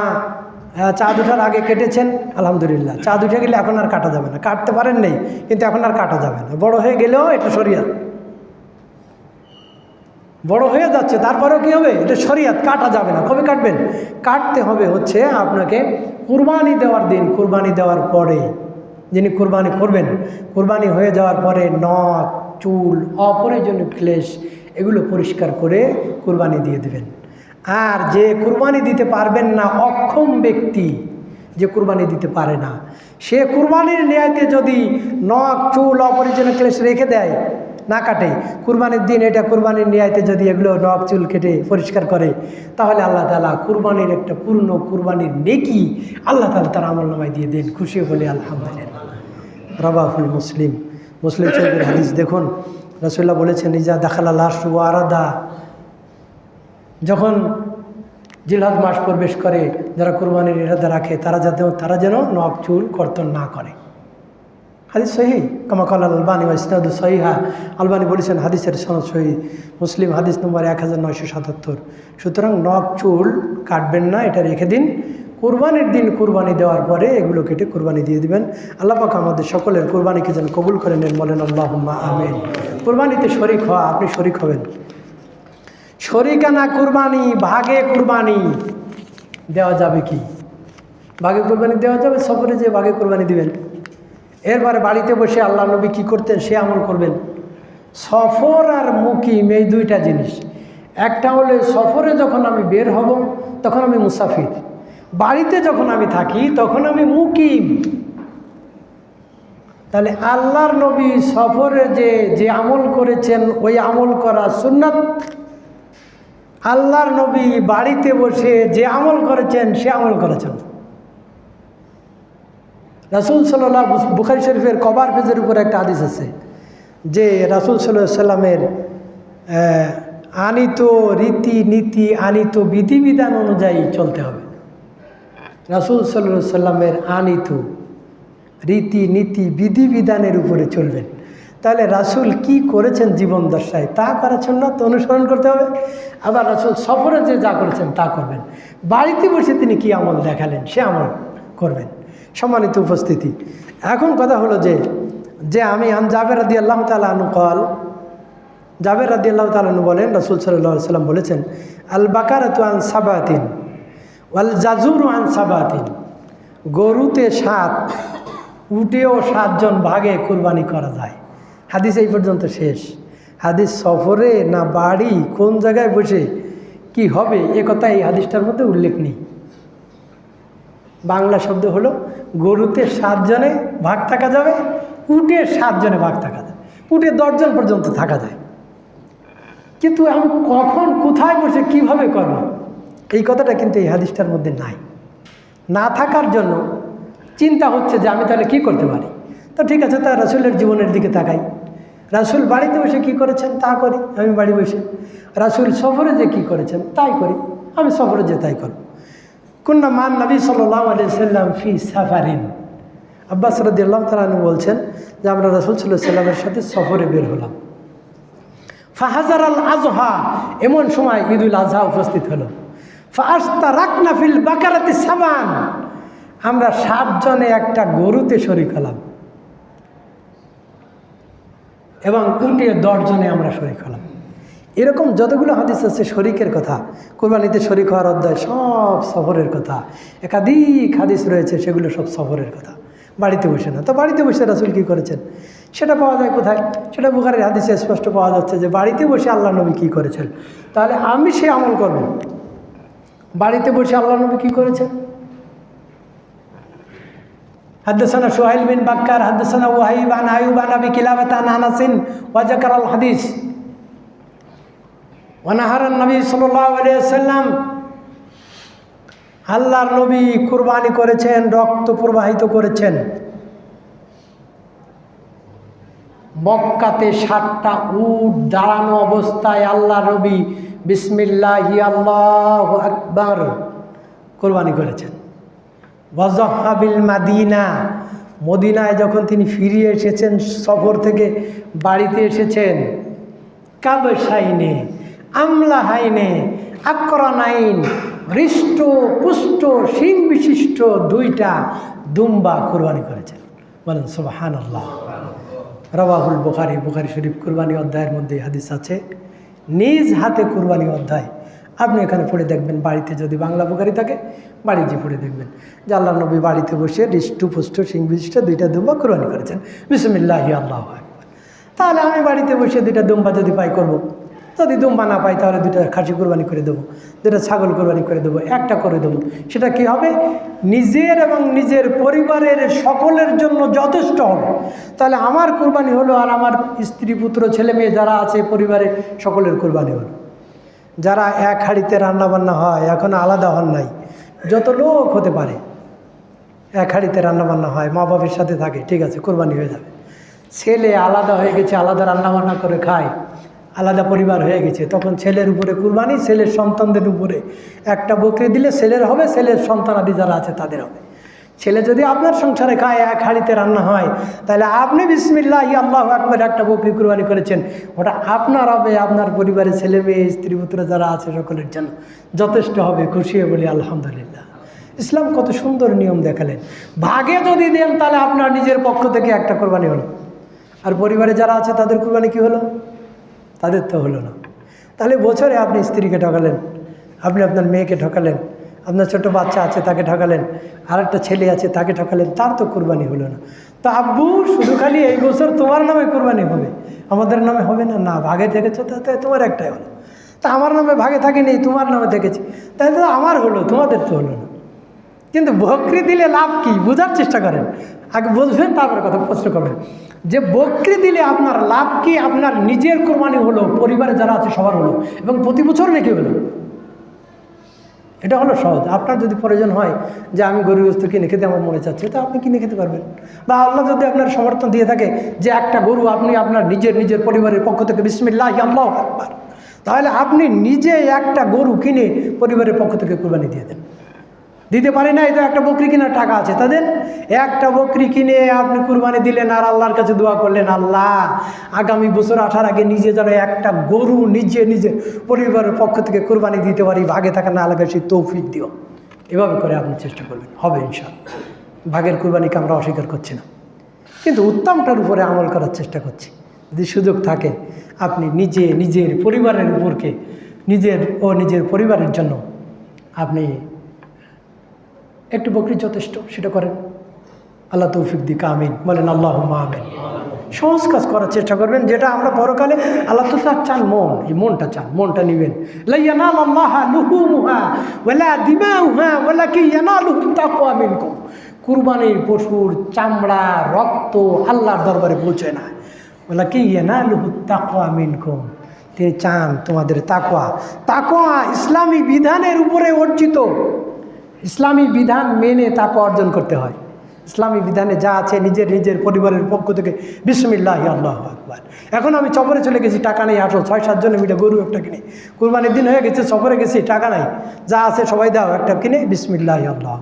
চাঁদ ওঠার আগে কেটেছেন, আলহামদুলিল্লাহ, চাঁদ উঠে গেলে এখন আর কাটা যাবে না। কাটতে পারেন নেই, কিন্তু এখন আর কাটা যাবে না। বড় হয়ে গেলেও এটা শরিয়াত, বড় হয়ে যাচ্ছে, তারপরেও কী হবে? এটা শরিয়াত, কাটা যাবে না। কবে কাটবেন? কাটতে হবে হচ্ছে আপনাকে কুরবানি দেওয়ার দিন, কুরবানি দেওয়ার পরে। যিনি কুরবানি করবেন, কুরবানি হয়ে যাওয়ার পরে নখ, চুল, অপ্রয়োজনীয় ক্লেশ এগুলো পরিষ্কার করে কুরবানি দিয়ে দেবেন। আর যে কুরবানি দিতে পারবেন না, অক্ষম ব্যক্তি যে কুরবানি দিতে পারে না, সে কুরবানির নিয়াতে যদি নখ, চুল, অপ্রয়োজনীয় ক্লেশ রেখে দেয়, না কাটে, কুরবানির দিন এটা কুরবানির নিয়াতে যদি এগুলো নখ, চুল কেটে পরিষ্কার করে, তাহলে আল্লাহ তাআলা কুরবানির একটা পূর্ণ কুরবানির নেকি আল্লাহ তাআলা তার আমলনামায় দিয়ে দেন। খুশি বলে আলহামদুলিল্লাহ। রাওয়াহুল মুসলিম, মুসলিম শরীফের হাদিস দেখুন, রাসূলুল্লাহ বলেছেন, ইজা দাখালা লাশু ওয়া আরাদা, যখন জিলহজ মাস প্রবেশ করে, যারা কুরবানির ইরাদা রাখে তারা যেন নখ, চুল কর্তন না করে। হাদিস সহিহ, কামা কাল আলবানী ওয়া ইসনাদু সহিহা, আলবানী বলেছেন হাদিসের সনদ সহিহ। মুসলিম হাদিস নম্বর 1977। সুতরাং নখ, চুল কাটবেন না, এটা রেখে দিন। কুরবানির দিন কুরবানি দেওয়ার পরে এগুলো কেটে কুরবানি দিয়ে দিবেন। আল্লাহ পাক আমাদের সকলের কুরবানিকে যেন কবুল করে নেন, বলেন আল্লাহুম্মা আমিন। কুরবানিতে শরীক হওয়া, আপনি শরীক হবেন। শরিকানা কুরবানি, ভাগে কুরবানি দেওয়া যাবে কি? ভাগে কুরবানি দেওয়া যাবে, সফরে যে ভাগে কুরবানি দিবেন, এরপরে বাড়িতে বসে আল্লাহ নবী কী করতেন সে আমল করবেন। সফর আর মুকিম এই দুইটা জিনিস। একটা হলে সফরে যখন আমি বের হব তখন আমি মুসাফির, বাড়িতে যখন আমি থাকি তখন আমি মুকিম। তাহলে আল্লাহর নবী সফরে যে আমল করেছেন ওই আমল করা সুন্নাত, আল্লাহর নবী বাড়িতে বসে যে আমল করেছেন সে আমল করেছেন। রাসূল সাল্লাল্লাহু আলাইহি ওয়াসাল্লাম, বুখারী শরীফের কভার পেজের উপর একটা হাদিস আছে যে রাসূল সাল্লাল্লাহু আলাইহি ওয়াসাল্লামের আনিত রীতি নীতি আনিত বিধিবিধান অনুযায়ী চলতে হবে। রাসূল সাল্লাল্লাহু আলাইহি ওয়াসাল্লামের আনিত রীতি নীতি বিধিবিধানের উপরে চলবেন। তাহলে রাসূল কি করেছেন জীবন দশায় তা করার জন্য তো অনুসরণ করতে হবে। আবার রাসূল সফরে যে যা করেছেন তা করবেন। বাড়িতে বসে তিনি কি আমল দেখালেন সে আমল করবেন। সম্মানিত উপস্থিতি, এখন কথা হলো যে আমি জাবের রাদিয়াল্লাহু তাআলা আনহু কল, জাবের রাদিয়াল্লাহু তাআলা আনহু বলেন রাসূল সাল্লাল্লাহু আলাইহি ওয়াসাল্লাম বলেছেন, আল বাকারাতু আন সাবাতিন ওয়াল জাজুরু আন সাবাতিন, গরুতে 7, উটেও 7 জন ভাগে কুরবানি করা যায়। হাদিস এই পর্যন্ত শেষ। হাদিস সফরে না বাড়ি কোন জায়গায় বসে কি হবে এ কথা এই হাদিসটার মধ্যে উল্লেখ নেই। বাংলা শব্দ হলো গরুতে 7 জনে ভাগ থাকা যাবে, উটে 7 জনে ভাগ থাকা যাবে, উটে 10 জন পর্যন্ত থাকা যায়। কিন্তু আমি কখন কোথায় বসে কিভাবে করব এই কথাটা কিন্তু এই হাদিসটার মধ্যে নাই। না থাকার জন্য চিন্তা হচ্ছে যে আমি তাহলে কি করতে পারি। তো ঠিক আছে, তা রাসূলের জীবনের দিকে তাকাই। রাসূল বাড়িতে বসে কি করেছেন তা করি, আমি বাড়ি বসে। রাসূল সফরে যে কি করেছেন তাই করি, আমি সফরে যে তাই করব। কুন্না মান নবী সাল্লাল্লাহু আলাইহি ওয়াসাল্লাম ফি সাফারিন, আব্বাস রাদিয়াল্লাহু তাআলা আনহু বলছেন যে আমরা রাসূল সাল্লাল্লাহু আলাইহি ওয়াসাল্লামের সাথে সফরে বের হলাম। ফাহাজার আল আজহা, এমন সময় ঈদুল আজহা উপস্থিত হলো। ফাআস্তারাকনা ফিল বাকারাতি সামান, আমরা 7 জনে একটা গরুতে শরীক হলাম এবং উটে 10 জনে আমরা শরীক হলাম। এরকম যতগুলো হাদিস আছে শরীকের কথা, কুরবানিতে শরীক হওয়ার অধ্যায় সব সফরের কথা। একাধিক হাদিস রয়েছে, সেগুলো সব সফরের কথা, বাড়িতে বসে না। তো বাড়িতে বসে রাসূল কী করেছেন সেটা পাওয়া যায় কোথায়? সেটা বুখারীর হাদিসে স্পষ্ট পাওয়া যাচ্ছে যে বাড়িতে বসে আল্লাহ নবী কী করেছেন। তাহলে আমি সে আমল করব। বাড়িতে বসে আল্লাহ নবী কী করেছেন? হাদদাসানা সুহাইল বিন বাক্কার হাদদাসানা ওয়াহিব আন আইয়ুব আন আবি কিলাবাতা আন আনাসিন ওয়া যাকারাল হাদিস ওয়া নাহারান নবী সাল্লাল্লাহু আলাইহি ওয়াসাল্লাম, আল্লাহর নবী কুরবানি করেছেন, রক্ত প্রবাহিত করেছেন। মক্কাতে 7টা উট দাঁড়ানো অবস্থায় আল্লাহর নবী বিসমিল্লাহি আল্লাহু আকবার কুরবানি করেছেন। ওয়াজাহাবিল মাদিনা, মদিনায় যখন তিনি ফিরে এসেছেন সফর থেকে, বাড়িতে এসেছেন, কাবসাইনে আমলা হাইনে আকরানাইন, হৃষ্ট পুষ্ট শিং বিশিষ্ট 2টা দুম্বা কুরবানি করেছেন। বলেন সুবহানাল্লাহ। রাওয়াহুল বুখারী, বুখারী শরীফ কুরবানি অধ্যায়ের মধ্যে হাদিস আছে। নিজ হাতে কুরবানি অধ্যায় আপনি এখানে পড়ে দেখবেন, বাড়িতে যদি বাংলা বুখারী থাকে বাড়িতে পড়ে দেখবেন যে আল্লাহ নবী বাড়িতে বসে হৃষ্ট পুষ্ট শিং বিশিষ্ট 2টা দুম্বা কুরবানি করেছেন। বিসমিল্লাহি আল্লাহু আকবার। তাহলে আমি বাড়িতে বসে 2টা দুম্বা যদি পাই করব, যদি দুম্বা না পাই তাহলে 2টা খাসি কুরবানি করে দেবো, 2টা ছাগল কুরবানি করে দেবো, একটা করে দেবো। সেটা কি হবে? নিজের এবং নিজের পরিবারের সকলের জন্য যথেষ্ট হবে। তাহলে আমার কুরবানি হলো, আর আমার স্ত্রী পুত্র ছেলে মেয়ে যারা আছে পরিবারে সকলের কুরবানি হলো। যারা এক হাঁড়িতে রান্নাবান্না হয়, এখন আলাদা হন নাই, যত লোক হতে পারে এক হাঁড়িতে রান্নাবান্না হয়, মা বাবার সাথে থাকে, ঠিক আছে কুরবানি হয়ে যাবে। ছেলে আলাদা হয়ে গেছে, আলাদা রান্নাবান্না করে খায়, আলাদা পরিবার হয়ে গেছে, তখন ছেলের উপরে কুরবানি, ছেলের সন্তানদের উপরে একটা বকরি দিলে ছেলের হবে, ছেলের সন্তানাদি যারা আছে তাদের হবে। ছেলে যদি আপনার সংসারে খায়, এক হাঁড়িতে রান্না হয়, তাহলে আপনি বিসমিল্লাহি আল্লাহু আকবার একটা বকরি কুরবানি করেছেন, ওটা আপনার হবে, আপনার পরিবারের ছেলে মেয়ে স্ত্রী পুত্র যারা আছে সকলের জন্য যথেষ্ট হবে। খুশি হয়ে বলি আলহামদুলিল্লাহ। ইসলাম কত সুন্দর নিয়ম দেখালেন। ভাগে যদি দেন তাহলে আপনার নিজের পক্ষ থেকে একটা কোরবানি হলো, আর পরিবারে যারা আছে তাদের কোরবানি কি হলো? তাদের তো হলো না। তাহলে বছরে আপনি স্ত্রীকে ঠকালেন, আপনি আপনার মেয়েকে ঠকালেন, আপনার ছোট বাচ্চা আছে তাকে ঠকালেন, আরেকটা ছেলে আছে তাকে ঠকালেন, তার তো কোরবানি হলো না। তো আব্বু শুধু খালি এই বছর তোমার নামে কোরবানি হবে, আমাদের নামে হবে না? না, ভাগে থেকেছো তাতে তোমার একটাই হলো। তা আমার নামে ভাগে থাকেনি, তোমার নামে থেকেছি, তাহলে তো আমার হলো, তোমাদের তো হলো না। কিন্তু বকরি দিলে লাভ কি বোঝার চেষ্টা করেন, আগে বুঝবেন তারপরে কথা প্রশ্ন করবেন যে বকরি দিলে আপনার লাভ কি। আপনার নিজের কোরবানি হলো, পরিবারে যারা আছে সবার হলো, এবং প্রতি বছর নাকি হলো। এটা হলো সহজ। আপনার যদি প্রয়োজন হয় যে আমি গরু গোস্ত কিনে খেতে আমার মনে চাচ্ছে, তো আপনি কিনে খেতে পারবেন। বা আল্লাহ যদি আপনার সমর্থন দিয়ে থাকে যে একটা গরু আপনি আপনার নিজের পরিবারের পক্ষ থেকে বিসমিল্লাহ আল্লাহু আকবার, তাহলে আপনি নিজে একটা গরু কিনে পরিবারের পক্ষ থেকে কুরবানি দিয়ে দেন। দিতে পারি না, এই তো একটা বকরি কেনার টাকা আছে, তাদের একটা বকরি কিনে আপনি কুরবানি দিলেন আর আল্লাহর কাছে দোয়া করলেন, আল্লাহ আগামী বছর আসার আগে নিজে যেন একটা গরু নিজে পরিবারের পক্ষ থেকে কুরবানি দিতে পারি, ভাগে থাকা না লাগে সেই তৌফিক দিও। এভাবে করে আপনি চেষ্টা করবেন, হবে ইনশাআল্লাহ। ভাগের কুরবানিকে আমরা অস্বীকার করছি না, কিন্তু উত্তমটার উপরে আমল করার চেষ্টা করছি। যদি সুযোগ থাকে আপনি নিজের পরিবারের উপরকে নিজের পরিবারের জন্য আপনি একটু বকরি যথেষ্ট, সেটা করেন। আল্লাহ তৌফিক দিক, আমিন বলেন, আল্লাহুম্মা আমিন। সহজ কাজ করার চেষ্টা করবেন, যেটা আমরা পরকালে আল্লাহ তো চান মন, এই মনটা চান, মনটা নেবেন। লা ইয়ানালাল্লাহা লুহুমুহা ওয়ালা দিমাউহা ওয়ালাকিন ইয়ানালুহু তাকওয়া মিনকুম। কুরবানির পশুর চামড়া রক্ত আল্লাহর দরবারে পৌঁছায় না, ওয়ালাকিন ইয়ানালুহু তাকওয়া মিনকুম। তিনি চান তোমাদের তাকওয়া ইসলামী বিধানের উপরে অর্জিত। ইসলামী বিধান মেনে তাকওয়া অর্জন করতে হয়। ইসলামী বিধানে যা আছে নিজের পরিবারের পক্ষ থেকে বিসমিল্লাহ আল্লাহু আকবার। এখন আমি সফরে চলে গেছি, টাকা নেই, আসো 6-7 জনে মিলে গরু একটা কিনে, কুরবানির দিন হয়ে গেছে, সফরে গেছি, টাকা নাই, যা আছে সবাই দাও, একটা কিনে বিসমিল্লাহ আল্লাহ,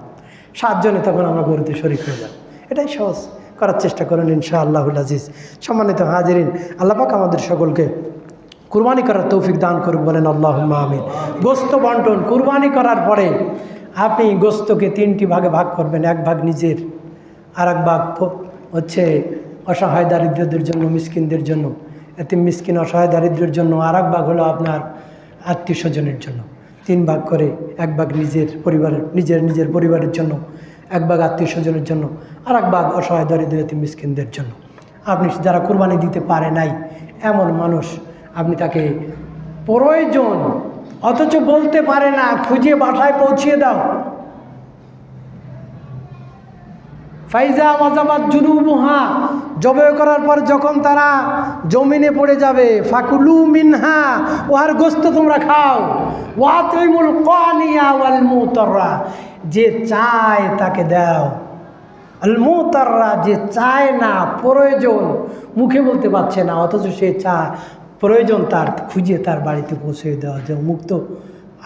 7 জনে তখন আমরা গরুতে শরীক হয়ে যাব। এটাই সহজ, করার চেষ্টা করুন ইনশাআল্লাহুল আজিজ। সম্মানিত হাজিরিন, আল্লাহ পাক আমাদের সকলকে কুরবানি করার তৌফিক দান করুন, বলেন আল্লাহুম্মা আমিন। গোস্ত বন্টন, কুরবানি করার পরে আপনি গোস্তকে 3টি ভাগে ভাগ করবেন। এক ভাগ নিজের, আর এক ভাগ হচ্ছে অসহায় দারিদ্রদের জন্য, মিসকিনদের জন্য, এতিম মিসকিন অসহায় দারিদ্রের জন্য, আর এক ভাগ হলো আপনার আত্মীয় স্বজনের জন্য। 3 ভাগ করে, এক ভাগ নিজের পরিবারের জন্য, এক ভাগ আত্মীয় স্বজনের জন্য, আর এক ভাগ অসহায় দারিদ্র এতিম মিসকিনদের জন্য। আপনি যারা কুরবানি দিতে পারে নাই এমন মানুষ, আপনি তাকে প্রয়োজন অথচ বলতে পারে না, খুঁজে বাসায় পৌঁছিয়ে দাও। ফাইজা ওয়াজাবাত জুনুবুহা, জবাই করার পর যখন তারা জমিনে পড়ে যাবে, ফাকুলু মিনহা, ওহার গোস্ত তোমরা খাও। ওয়াতিমুল কানিয়া ওয়াল মুতাররা, যে চায় তাকে দাও। আল মুতাররা, যে চায় না, প্রয়োজন, মুখে বলতে পারছে না অথচ সে চায়, প্রয়োজন তার, খুঁজে তার বাড়িতে পৌঁছে দেওয়া। যে মুক্ত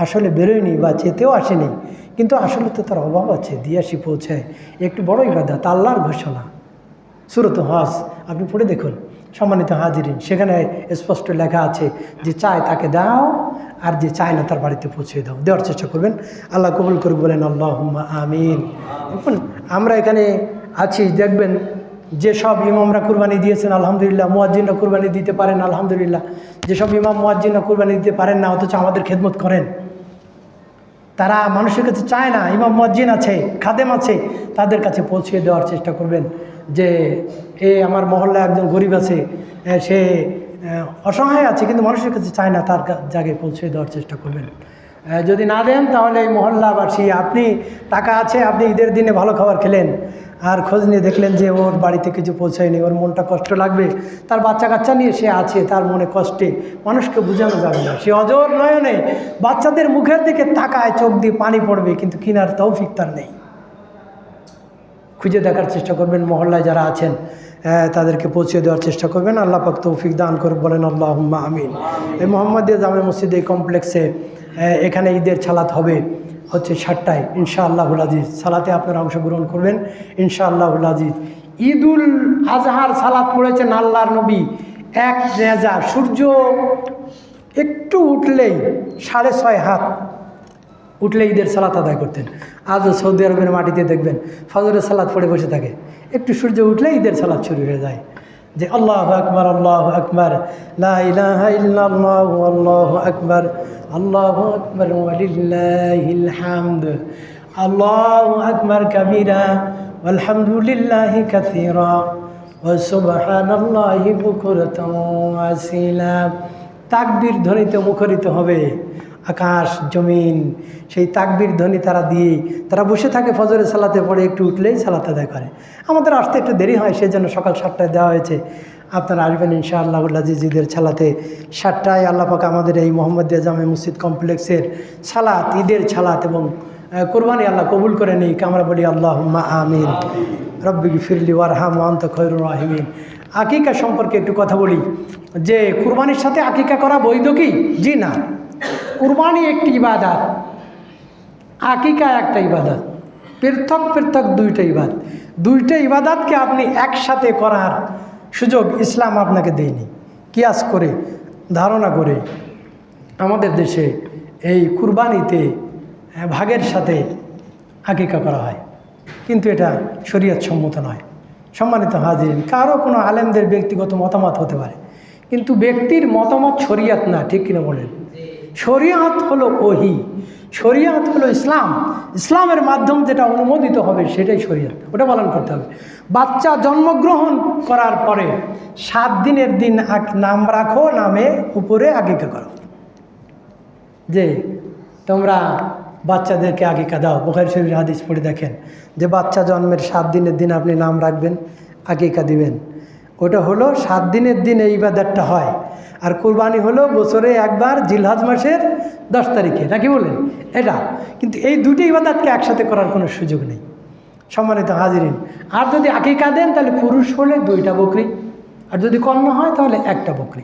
আসলে বেরোয়নি বা চেতেও আসেনি, কিন্তু আসলে তো তার অভাব আছে, দিয়াসি পৌঁছায়, একটু বড় ইবাদত, আল্লাহর ঘোষণা। সূরাত হজ আপনি পড়ে দেখুন সম্মানিত হাজিরিন, সেখানে স্পষ্ট লেখা আছে যে চায় তাকে দাও, আর যে চায় না তার বাড়িতে পৌঁছে দাও। দেওয়ার চেষ্টা করবেন, আল্লাহ কবুল করবে, বলেন আল্লাহুম্মা আমিন। এখন আমরা এখানে আছি, দেখবেন যেসব ইমামরা কুরবানি দিয়েছেন আলহামদুলিল্লাহ, মুয়াজ্জিনরা কুরবানি দিতে পারেন আলহামদুলিল্লাহ। যেসব ইমাম মুয়াজ্জিনরা কুরবানি দিতে পারেন না অথচ আমাদের খেদমত করেন, তারা মানুষের কাছে চায় না, ইমাম মুয়াজ্জিন আছে, খাদেম আছে, তাদের কাছে পৌঁছে দেওয়ার চেষ্টা করবেন যে আমার মহল্লায় একজন গরিব আছে, সে অসহায় আছে, কিন্তু মানুষের কাছে চায় না, তার জায়গায় পৌঁছে দেওয়ার চেষ্টা করবেন। যদি না দেন তাহলে এই মহল্লাবাসী, আপনি টাকা আছে, আপনি ঈদের দিনে ভালো খাবার খেলেন, আর খোঁজ নিয়ে দেখলেন যে ওর বাড়িতে কিছু পৌঁছায়নি, ওর মনটা কষ্ট লাগবে, তার বাচ্চা কাচ্চা নিয়ে সে আছে, তার মনে কষ্টে, মানুষকে বোঝানো যাবে না। সে অজর নয়নে বাচ্চাদের মুখের দিকে তাকায়, চোখ দিয়ে পানি পড়বে, কিন্তু কিনার তৌফিক তার নেই। খুঁজে দেখার চেষ্টা করবেন, মহল্লায় যারা আছেন তাদেরকে পৌঁছে দেওয়ার চেষ্টা করবেন। আল্লাহ পাক তৌফিক দান করে, বলেন আল্লাহুম্মা আমিন। এই মোহাম্মদিয়া জামে মসজিদ এই কমপ্লেক্সে এখানে ঈদের সালাত হবে হচ্ছে 7টায় ইনশাআল্লাহুল আজিজ। সালাতে আপনারা অংশগ্রহণ করবেন ইনশাআল্লাহুল আজিজ। ঈদুল আজহার সালাত পড়েছেন আল্লাহর নবী 1 রেজা, সূর্য একটু উঠলেই 6.5 হাত উঠলে ঈদের সালাত আদায় করতেন। আজও সৌদি আরবের মাটিতে দেখবেন ফজরের সালাত পড়ে বসে থাকে, একটু সূর্য উঠলে ঈদের সালাত শুরু হয়ে যায়। যে আল্লাহু আকবার, লা ইলাহা ইল্লাল্লাহু আল্লাহু আকবার ওয়ালিল্লাহিল হামদ, আল্লাহু আকবার কাবীরা ওয়ালহামদুলিল্লাহি কাসীরা ওয়া সুবহানাল্লাহি বুকরাতাও ওয়া আসীলা। তাকবীর ধ্বনিতে মুখরিত হবে আকাশ জমিন। সেই তাকবীর ধ্বনি তারা দিয়ে তারা বসে থাকে, ফজরের সালাতে পড়ে একটু উঠলেই সালাত আদায় করে। আমাদের আসতে একটু দেরি হয়, সেই জন্য সকাল 7টায় দেওয়া হয়েছে। আপনারা আসবেন ইনশাআল্লাহ আজিজ ঈদের সালাতে 7টায়। আল্লাহ পাক আমাদের এই মোহাম্মদিয়া জামে মসজিদ কমপ্লেক্সের সালাত, ঈদের সালাত এবং কোরবানি আল্লাহ কবুল করে নিই। আমরা বলি আল্লাহুম্মা আমিন। রব্বি গফিরলি ওয়ারহাম ওয়া আনতা খায়রুর রাহিমিন। আকিকা সম্পর্কে একটু কথা বলি যে কুরবানির সাথে আকিকা করা বৈধ কি? জি না। কুরবানি একটি ইবাদত, আকিকা একটা ইবাদত, পৃথক পৃথক দুইটা ইবাদত। দুইটা ইবাদতকে আপনি একসাথে করার সুযোগ ইসলাম আপনাকে দেয়নি। কিয়াস করে ধারণা করে আমাদের দেশে এই কুরবানিতে ভাগের সাথে আকিকা করা হয়, কিন্তু এটা শরীয়ত সম্মত নয়। সম্মানিত হাজিরিন, কারো কোনো আলেমদের ব্যক্তিগত মতামত হতে পারে, কিন্তু ব্যক্তির মতামত শরীয়ত না। ঠিক কিনা বলেন? শরীয়ত হলো ওহী, শরীয়ত হলো ইসলাম। ইসলামের মাধ্যম যেটা অনুমোদিত হবে সেটাই শরীয়ত, ওটা পালন করতে হবে। বাচ্চা জন্মগ্রহণ করার পরে 7 দিনের দিন নাম রাখো, নামে উপরে আকিকা করো। যে তোমরা বাচ্চাদেরকে আকিকা দাও, বুখারী শরীফের হাদিস পড়ে দেখেন যে বাচ্চা জন্মের 7 দিনের দিন আপনি নাম রাখবেন, আকিকা দিবেন। ওটা হলো 7 দিনের দিন এই ইবাদতটা হয়। আর কুরবানি হলো বছরে একবার জিলহজ মাসের 10 তারিখে, নাকি বলেন এটা। কিন্তু এই দুটি ইবাদতকে একসাথে করার কোনো সুযোগ নেই। সম্মানিত হাজিরিন, আর যদি আকিকা দেন তাহলে পুরুষ হলে 2টা বকরি, আর যদি কন্যা হয় তাহলে 1টা বকরি।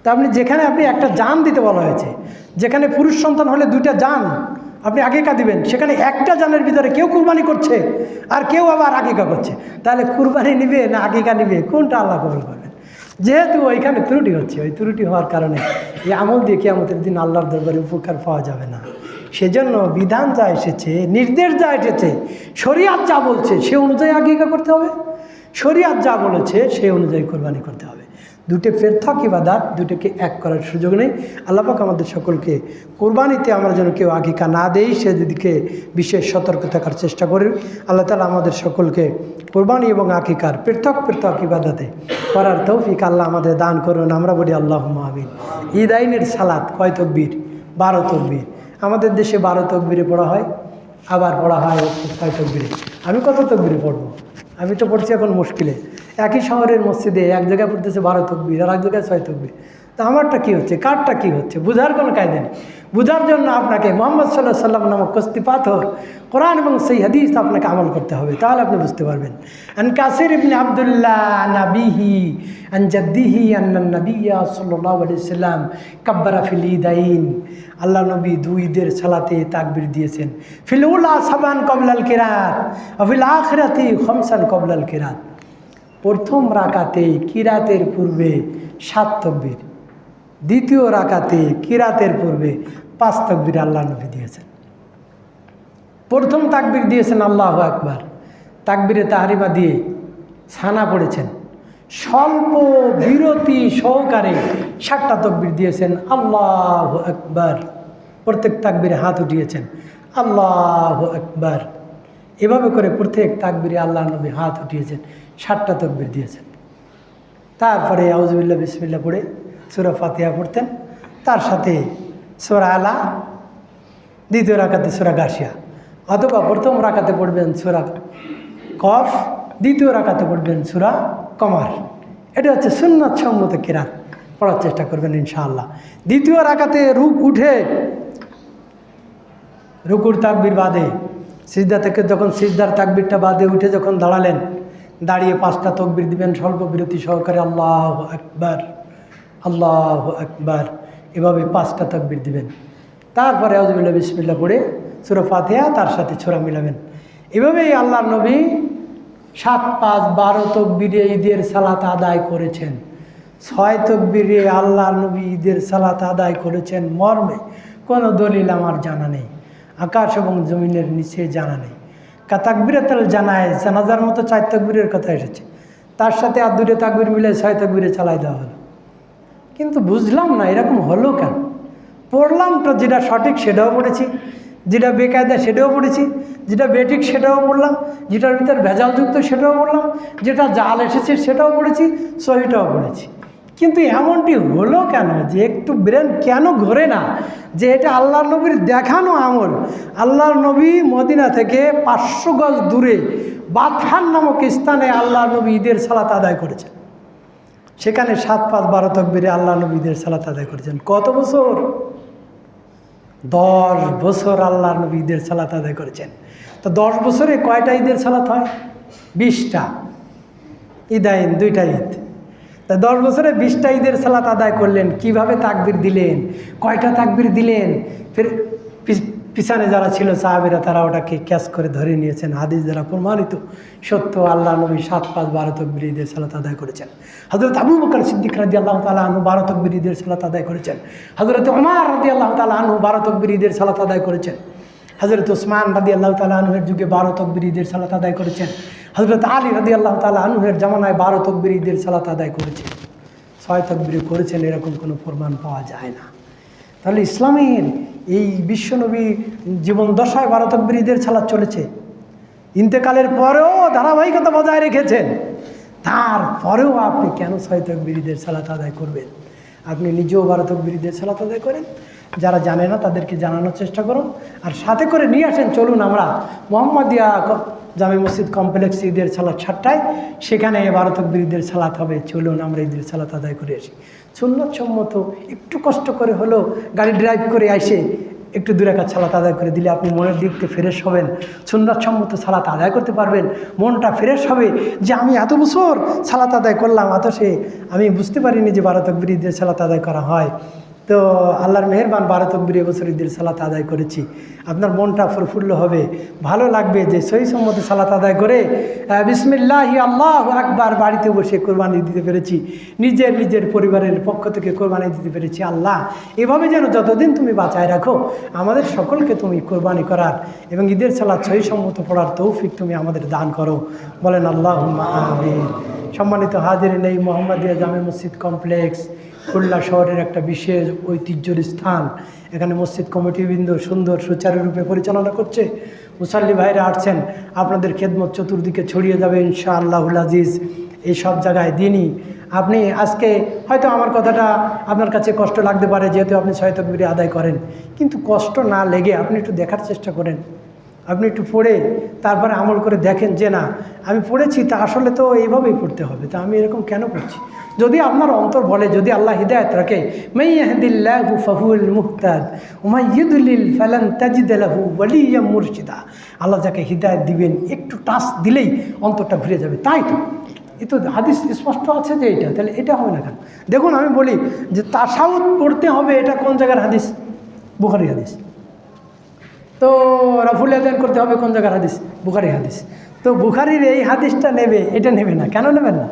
তা আপনি যেখানে আপনি একটা জান দিতে বলা হয়েছে, যেখানে পুরুষ সন্তান হলে 2টা জান আপনি আকিকা দিবেন, সেখানে একটা জানের ভিতরে কেউ কুরবানি করছে আর কেউ আবার আকিকা করছে, তাহলে কুরবানি নিবে না আকিকা নিবে, কোনটা আল্লাহ কবুল করবেন? যেহেতু ওইখানে ত্রুটি হচ্ছে, ওই ত্রুটি হওয়ার কারণে এই আমল দিয়ে কিয়ামতের দিন আল্লাহর দরবারে উপকার পাওয়া যাবে না। সেজন্য বিধান যা এসেছে, নির্দেশ যা এসেছে, শরীয়ত যা বলছে সে অনুযায়ী আকিকা করতে হবে, শরীয়ত যা বলেছে সেই অনুযায়ী কোরবানি করতে হবে। দুটো পৃথক ইবাদত, দুটোকে এক করার সুযোগ নেই। আল্লাহ পাক আমাদের সকলকে কোরবানিতে আমরা যেন কেউ আকিকা না দেই সেদিকে বিশেষ সতর্ক থাকার চেষ্টা করি। আল্লাহ তাআলা আমাদের সকলকে কোরবানি এবং আকিকার পৃথক পৃথক ইবাদতে করার তৌফিক আল্লাহ আমাদের দান করুন। আমরা বলি আল্লাহুম্মা আমিন। ঈদ আইনের সালাত কয় তকবীর? 12 তকবীর। আমাদের দেশে 12 তকবীরে পড়া হয়, আবার পড়া হয় 6 তকবীরে। আমি কত তকবীরে পড়বো? আমি তো পড়ছি এখন মুশকিলে। একই শহরের মসজিদে এক জায়গায় পড়তেছে 12 তকবীর আর এক জায়গায় 6 তকবীর। তা আমারটা কী হচ্ছে, কারটা কী হচ্ছে, বুঝার কোনো কায়দা নেই। বুঝার জন্য আপনাকে মুহাম্মদ সাল্লাল্লাহু আলাইহি ওয়াসাল্লাম নামক কস্তি পাথর কোরআন এবং সেই হাদিস আপনাকে আমল করতে হবে, তাহলে আপনি বুঝতে পারবেন। আন কাসির ইবনে আব্দুল্লাহ নাবিহি আন জাদ্দিহি আন্নান নাবিয়্যা সাল্লাল্লাহু আলাইহি ওয়াসাল্লাম কাব্বারা ফিল ঈদাইন। আল্লাহ নবী 2 ঈদের সালাতে তাকবীর দিয়েছেন। ফিল উলা সাবান ক্বাবলাল কিরাত ওয়া ফিল আখিরাতি খামসান ক্বাবলাল কিরাত। প্রথম রাকাতে কিরাতের পূর্বে 7 তকবীর, দ্বিতীয় রাকাতে কিরাতের পূর্বে 5 তকবীর আল্লাহ নবী দিয়েছেন। প্রথম তাকবীর দিয়েছেন আল্লাহু আকবার, তাকবীরে তাহরিমা দিয়ে সানা পড়েছেন। স্বল্প বিরতি সহকারে 7টা তকবীর দিয়েছেন আল্লাহু আকবার। প্রত্যেক তাকবীরে হাত উঠিয়েছেন আল্লাহু আকবার। এভাবে করে প্রত্যেক তাকবীরে আল্লাহ নবী হাত উঠিয়েছেন, 7টা তকবীর দিয়েছেন। তারপরে আউযুবিল্লাহ বিসমিল্লাহ পড়ে সূরা ফাতিহা পড়তেন, তার সাথে সূরা আলা, দ্বিতীয় রাকাতে সূরা গাশিয়া, অথবা প্রথম রাকাতে পড়বেন সূরা কফ, দ্বিতীয় রাকাতে পড়বেন সূরা কমার। এটা হচ্ছে সুন্নাত সম্মত কিরাত, পড়ার চেষ্টা করবেন ইনশাআল্লাহ। দ্বিতীয় রাকাতে উঠে রুকুর তাকবীর বাদে সিজদা থেকে যখন সিজদার তাকবীরটা বাদে উঠে যখন দাঁড়ালেন, দাঁড়িয়ে 5টা তকবীর দিবেন স্বল্প বিরতি সহকারে আল্লাহু আকবার আল্লাহু আকবার, এভাবে 5টা তকবীর দিবেন। তারপরে আউযুবিল্লাহ বিসমিল্লাহ পড়ে সূরা ফাতিহা তার সাথে ছোরা মিলাবেন। এভাবেই আল্লাহর নবী 7, 5, 12 তকবীরে ঈদের সালাত আদায় করেছেন। 6 তকবীরে আল্লাহর নবী ঈদের সালাত আদায় করেছেন মর্মে কোনো দলিল আমার জানা নেই, আকাশ এবং জমিনের নিচে জানা নেই। তাকবীরাতুল জানায়েজ, জানাজার মতো 4 তকবীরের কথা এসেছে, তার সাথে আর দুটো তাকবীর মিলে 6 তাকবীরে চালাই দেওয়া হলো। কিন্তু বুঝলাম না এরকম হলো কেন। পড়লাম তো যেটা সঠিক সেটাও পড়েছি, যেটা বেকায়দা সেটাও পড়েছি, যেটা বেঠিক সেটাও পড়লাম, যেটার ভিতর ভেজালযুক্ত সেটাও পড়লাম, যেটা জাল এসেছে সেটাও পড়েছি, সহিটাও পড়েছি। কিন্তু এমনটি হলো কেন যে একটু ব্রেন কেন ঘোরে না যে এটা আল্লাহর নবীর দেখানো আমল। আল্লাহর নবী মদিনা থেকে 500 গজ দূরে বাতহান নামক স্থানে আল্লাহর নবী ঈদের সালাত আদায় করেছেন। সেখানে 7-5-12 তাকবীরে আল্লাহ নবী ঈদের সালাত আদায় করেছেন। কত বছর? 10 বছর আল্লাহর নবী ঈদের সালাত আদায় করেছেন। তো 10 বছরে কয়টা ঈদের সালাত হয়? 20টা। ঈদাইন, 2টা ঈদ। তা 10 বছরে 20টা ঈদের সালাত আদায় করলেন। কিভাবে তাকবীর দিলেন, কয়টা তাকবীর দিলেন? ফের পিছনে যারা ছিল সাহাবীরা তারা ওটাকে ক্যাচ করে ধরে নিয়েছেন। হাদিস দ্বারা প্রমাণিত সত্য আল্লাহ নবী 7-5-12 তাকবীর ঈদের সালাত আদায় করেছেন। হযরত আবু বকর সিদ্দিক রাদিয়াল্লাহু তাআলা আনহু 12 তাকবীর ঈদের সালাত আদায় করেছেন। হযরত ওমর রাদিয়াল্লাহু তাআলা আনহু 12 তাকবীর ঈদের সালাত আদায় করেছেন। হযরত ওসমান রাদিয়াল্লাহু তাআলা আনহুর যুগে 12 তাকবীর ঈদের সালাত আদায় করেছেন। হযরত আলী রাদিয়াল্লাহু তাআলা আনহুর জামানায় 12 তাকবীর ঈদের সালাত আদায় করেছেন। 6 তাকবীর করেছেন এরকম কোনো প্রমাণ পাওয়া যায় না। তাহলে ইসলামের এই বিশ্বনবী জীবন দশায় 12 তাকবীর ঈদের সালাত চলেছে। ইন্তেকালের পরেও ধারাবাহিকতা বজায় রেখেছেন। তারপরেও আপনি কেন 6 তাকবীর ঈদের সালাত আদায় করবেন? আপনি নিজেও 12 তাকবীর ঈদের সালাত আদায় করেন। যারা জানে না তাদেরকে জানানোর চেষ্টা করুন, আর সাথে করে নিয়ে আসেন। চলুন আমরা মোহাম্মদিয়া জামে মসজিদ কমপ্লেক্স ঈদের সালাত 7টায়, সেখানে 12 তাকবীর ঈদের সালাত হবে। চলুন আমরা ঈদের সালাত আদায় করে আসি। সুন্নতসম্মত একটু কষ্ট করে হলো গাড়ি ড্রাইভ করে এসে একটু 2 রাকাত সালাত আদায় করে দিলে আপনি মনের দিক থেকে ফ্রেশ হবেন, সুন্নতসম্মত সালাত আদায় করতে পারবেন। মনটা ফ্রেশ হবে যে আমি এত বছর সালাত আদায় করলাম, আমি বুঝতে পারিনি যে 12 তাকবীর ঈদের সালাত আদায় করা হয়। তো আল্লাহর মেহেরবান 12 তাকবীর এবছর ঈদের সালাত আদায় করেছি। আপনার মনটা প্রফুল্ল হবে, ভালো লাগবে যে সহি সম্মত সালাত আদায় করে বিসমিল্লাহি আল্লাহু আকবার বাড়িতে বসে কোরবানি দিতে পেরেছি, নিজের পরিবারের পক্ষ থেকে কোরবানি দিতে পেরেছি। আল্লাহ এভাবে যেন যতদিন তুমি বাঁচায় রাখো, আমাদের সকলকে তুমি কোরবানি করার এবং ঈদের সালাত সহি সম্মত পড়ার তৌফিক তুমি আমাদের দান করো। বলেন আল্লাহুম্মা আমিন। সম্মানিত হাজিরিন, এই মোহাম্মদিয়া জামে মসজিদ কমপ্লেক্স খুলনা শহরের একটা বিশেষ ঐতিহ্যের স্থান। এখানে মসজিদ কমিটিবৃন্দ সুন্দর সুচারুরূপে পরিচালনা করছে। মুসাল্লি ভাইরা আসছেন, আপনাদের খেদমত চতুর্দিকে ছড়িয়ে যাবে ইনশাআল্লাহুল আজিজ। এই সব জায়গায় দিনই আপনি আজকে হয়তো আমার কথাটা আপনার কাছে কষ্ট লাগতে পারে, যেহেতু আপনি 6 তাকবীর আদায় করেন, কিন্তু কষ্ট না লেগে আপনি একটু দেখার চেষ্টা করেন। আপনি একটু পড়ে তারপরে আমল করে দেখেন যে না আমি পড়েছি, তা আসলে তো এইভাবেই পড়তে হবে, তা আমি এরকম কেন পড়ছি। যদি আপনার অন্তর বলে, যদি আল্লাহ হিদায়াত রাখে, মাই ইয়াহদিল্লাহু ফাহুয়াল মুহতাদ ওয়া মাই ইউদ্লিল ফালান তাজিদ লাহু ওয়ালিয়্যাম মুরশিদা। আল্লাহ যাকে হিদায়াত দিবেন একটু টাচ দিলেই অন্তরটা ঘুরে যাবে। তাই তো এ তো হাদিস স্পষ্ট আছে যে এটা, তাহলে এটা হবে না কেন? দেখুন আমি বলি যে তাশাহুদ পড়তে হবে, এটা কোন জায়গার হাদিস? বুখারী হাদিস। তো রাফুল আযান করতে হবে কোন জায়গার হাদিস? বুখারী হাদিস। তো বুখারীর এই হাদিসটা নেবে, এটা নেবে না কেন? নেবেন না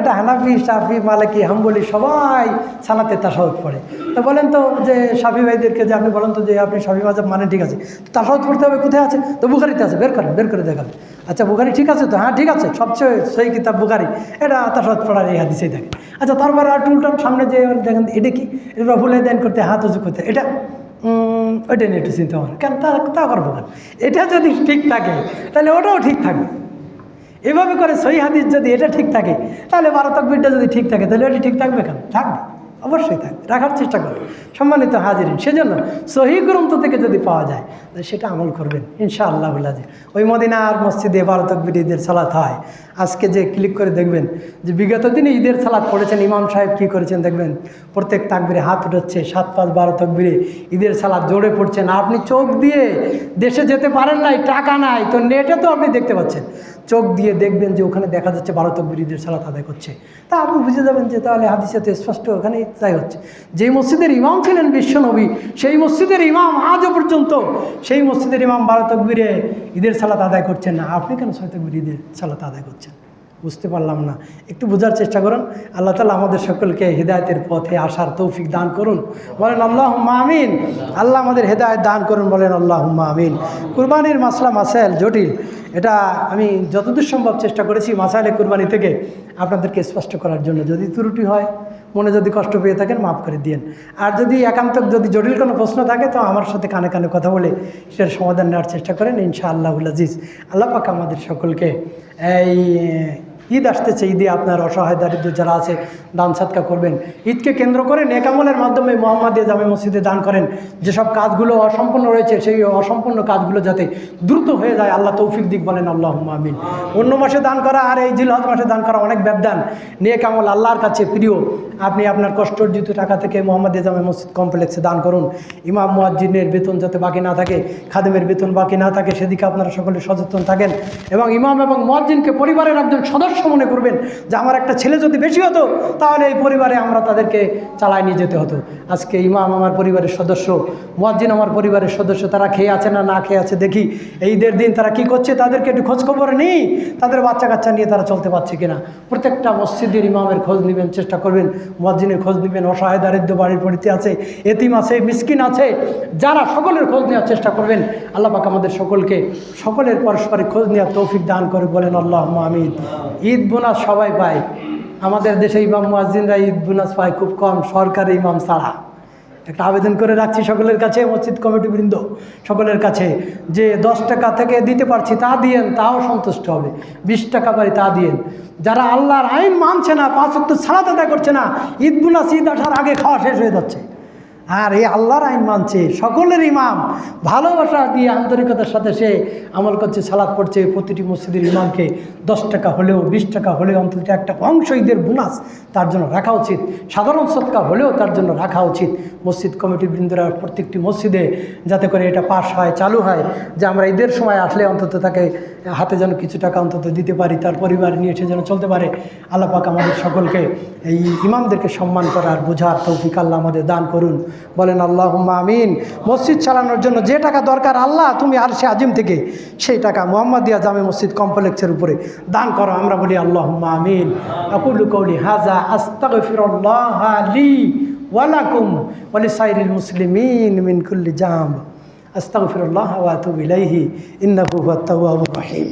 এটা হানাফি, শাফি, মালিকি, হাম্বলি সবাই সালাতে তাশাহুদ পড়ে। তো বলেন তো যে শাফি ভাইদেরকে যে আপনি বলেন তো যে আপনি শাফি মাযহাব মানে ঠিক আছে, তো তাশাহুদ পড়তে হবে কোথায় আছে? তো বুখারীতে আছে, বের করে দেখাবে। আচ্ছা বুখারী ঠিক আছে তো? হ্যাঁ ঠিক আছে, সবচেয়ে সহি কিতাব বুখারী, এটা তাশাহুদ পড়ার এই হাদিসেই থাকে। আচ্ছা তারপরে আর টুলটান সামনে যে দেখেন এটা কি, এটা রাফুল আযান করতে হাত উঁচু করতে, এটা ওইটা নিয়ে একটু চিন্তা করেন কেন, তা করবো কেন? এটা যদি ঠিক থাকে তাহলে ওটাও ঠিক থাকবে। এভাবে করে সহি হাদিস যদি এটা ঠিক থাকে, তাহলে 12 তাকবীরটা যদি ঠিক থাকে তাহলে ওটা ঠিক থাকবে কেন? থাকবে, অবশ্যই থাকবে, রাখার চেষ্টা করবে। সম্মানিত হাজিরিন, সেজন্য সহি গ্রন্থ থেকে যদি পাওয়া যায় সেটা আমল করবেন ইনশাআল্লাহুল আজিজ। ওই মদিনার মসজিদে 12 তাকবীর ঈদের সালাত হয়। আজকে যে ক্লিক করে দেখবেন যে বিগত দিনে ঈদের সালাত পড়েছেন ইমাম সাহেব কী করেছেন দেখবেন, প্রত্যেক তাকবীরে হাত উঠাচ্ছে, 7-5-12 তাকবীরে ঈদের সালাত জোরে পড়ছেন। আপনি চোখ দিয়ে দেশে যেতে পারেন নাই, টাকা নাই, তো নেটে তো আপনি দেখতে পাচ্ছেন, চোখ দিয়ে দেখবেন যে ওখানে দেখা যাচ্ছে 12 তাকবীর ঈদের সালাত আদায় করছে। তা আপনি বুঝে যাবেন যে তাহলে হাদিসে তো স্পষ্ট ওখানেই তাই হচ্ছে। যেই মসজিদের ইমাম ছিলেন বিশ্বনবী, সেই মসজিদের ইমাম আজও পর্যন্ত সেই মসজিদের ইমাম 12 তাকবীরে ঈদের সালাত আদায় করছেন না, আপনি কেন 6 তাকবীর ঈদের সালাত আদায় করছেন? বুঝতে পারলাম না, একটু বোঝার চেষ্টা করুন। আল্লাহ তাআলা আমাদের সকলকে হিদায়াতের পথে আসার তৌফিক দান করুন। বলেন আল্লাহুম্মা আমিন। আল্লাহ আমাদের হেদায়েত দান করুন, বলেন আল্লাহুম্মা আমিন। কুরবানির মাসলা মাসাইল জটিল, এটা আমি যতদূর সম্ভব চেষ্টা করেছি মাসাইলে কুরবানি থেকে আপনাদেরকে স্পষ্ট করার জন্য। যদি ত্রুটি হয়, মনে যদি কষ্ট পেয়ে থাকেন, মাফ করে দিন। আর যদি একান্ত যদি জটিল কোনো প্রশ্ন থাকে তো আমার সাথে কানে কানে কথা বলে সেটার সমাধান নেওয়ার চেষ্টা করেন, ইনশাআল্লাহুল আজিজ। আল্লাহ পাক আমাদের সকলকে এই ঈদ আসতেছে, ঈদে আপনার অসহায় দারিদ্র যারা আছে দান সাদকা করবেন। ঈদকে কেন্দ্র করে নেক আমলের মাধ্যমে মোহাম্মদিয়া জামে মসজিদে দান করেন। যেসব কাজগুলো অসম্পূর্ণ রয়েছে সেই অসম্পূর্ণ কাজগুলো যাতে দ্রুত হয়ে যায়, আল্লাহ তৌফিক দিক, বলেন আল্লাহুম্মা আমিন। অন্য মাসে দান করা আর এই জিলহজ মাসে দান করা অনেক ব্যবধান। নেক আমল আল্লাহর কাছে প্রিয়। আপনি আপনার কষ্টার্জিত টাকা থেকে মোহাম্মদিয়া জামে মসজিদ কমপ্লেক্সে দান করুন। ইমাম মুয়াজ্জিনের বেতন যাতে বাকি না থাকে, খাদেমের বেতন বাকি না থাকে, সেদিকে আপনারা সকলে সচেতন থাকেন। এবং ইমাম এবং মুয়াজ্জিনকে পরিবারের একজন সদস্য মনে করবেন, যে আমার একটা ছেলে যদি বেশি হতো তাহলে এই পরিবারে আমরা তাদেরকে চালায় নিয়ে যেতে হতো। আজকে ইমাম আমার পরিবারের সদস্য, মুয়াজ্জিন আমার পরিবারের সদস্য, তারা খেয়ে আছে না না খেয়ে আছে দেখি। এই ঈদের দিন তারা কি করছে তাদেরকে একটু খোঁজখবর নিই, তাদের বাচ্চা কাচ্চা নিয়ে তারা চলতে পারছে কিনা। প্রত্যেকটা মসজিদের ইমামের খোঁজ নেবেন, চেষ্টা করবেন, মুয়াজ্জিনের খোঁজ নেবেন। অসহায় দারিদ্র বাড়ির পরিতে আছে, এতিম আছে, মিসকিন আছে, যারা সকলের খোঁজ নেওয়ার চেষ্টা করবেন। আল্লাহ পাক আমাদের সকলকে সকলের পারস্পরিক খোঁজ নেওয়ার তৌফিক দান করে, বলেন আল্লাহুম্মা আমিন। ঈদ বোনাস সবাই পায়, আমাদের দেশে ইমাম মুয়াজ্জিনরা ঈদ বোনাস পায় খুব কম, সরকারি ইমাম ছাড়া। একটা আবেদন করে রাখছি সকলের কাছে, মসজিদ কমিটি বৃন্দ সকলের কাছে, যে 10 টাকা থেকে দিতে পারছি তা দিয়েন, তাও সন্তুষ্ট হবে। 20 টাকা পারি তা দিয়েন। যারা আল্লাহর আইন মানছে না, 5 ওয়াক্ত সালাত আদায় করছে না, ঈদ বোনাস ঈদ আসার আগে খাওয়া শেষ হয়ে যাচ্ছে। আর এই আল্লাহর আইন মানছে, সকলের ইমাম ভালোবাসা দিয়ে আন্তরিকতার সাথে সে আমল করছে, সালাত পড়ছে। প্রতিটি মসজিদের ইমামকে 10 টাকা হলেও 20 টাকা হলেও অন্তত একটা অংশ ঈদের বোনাস তার জন্য রাখা উচিত। সাধারণ সদকা হলেও তার জন্য রাখা উচিত। মসজিদ কমিটি বৃন্দরা প্রত্যেকটি মসজিদে যাতে করে এটা পাস হয়, চালু হয়, যে আমরা ঈদের সময় আসলে অন্তত তাকে হাতে যেন কিছু টাকা অন্তত দিতে পারি, তার পরিবার নিয়ে সে যেন চলতে পারে। আল্লাহ পাক আমাদের সকলকে এই ইমামদেরকে সম্মান করার বোঝার তৌফিক আল্লাহ আমাদের দান করুন, বলেন আল্লাহুম্মা আমিন। মসজিদ চালানোর জন্য যে টাকা দরকার আল্লাহ তুমি আরশে আজিম থেকে সেই টাকা মুহাম্মদিয়া জামে মসজিদ কমপ্লেক্সের উপরে দান করো, আমরা বলি আল্লাহুম্মা আমিন। আকুলু কওলি হাযা আস্তাগফিরুল্লাহ লি ওয়া লাকুম ওয়া লিসাইরিল মুসলিমিন মিন কুল্লি জাম। আস্তাগফিরুল্লাহ ওয়া আতুবু ইলাইহি ইন্নাহু হুয়াত তাওয়াবুর রহিম।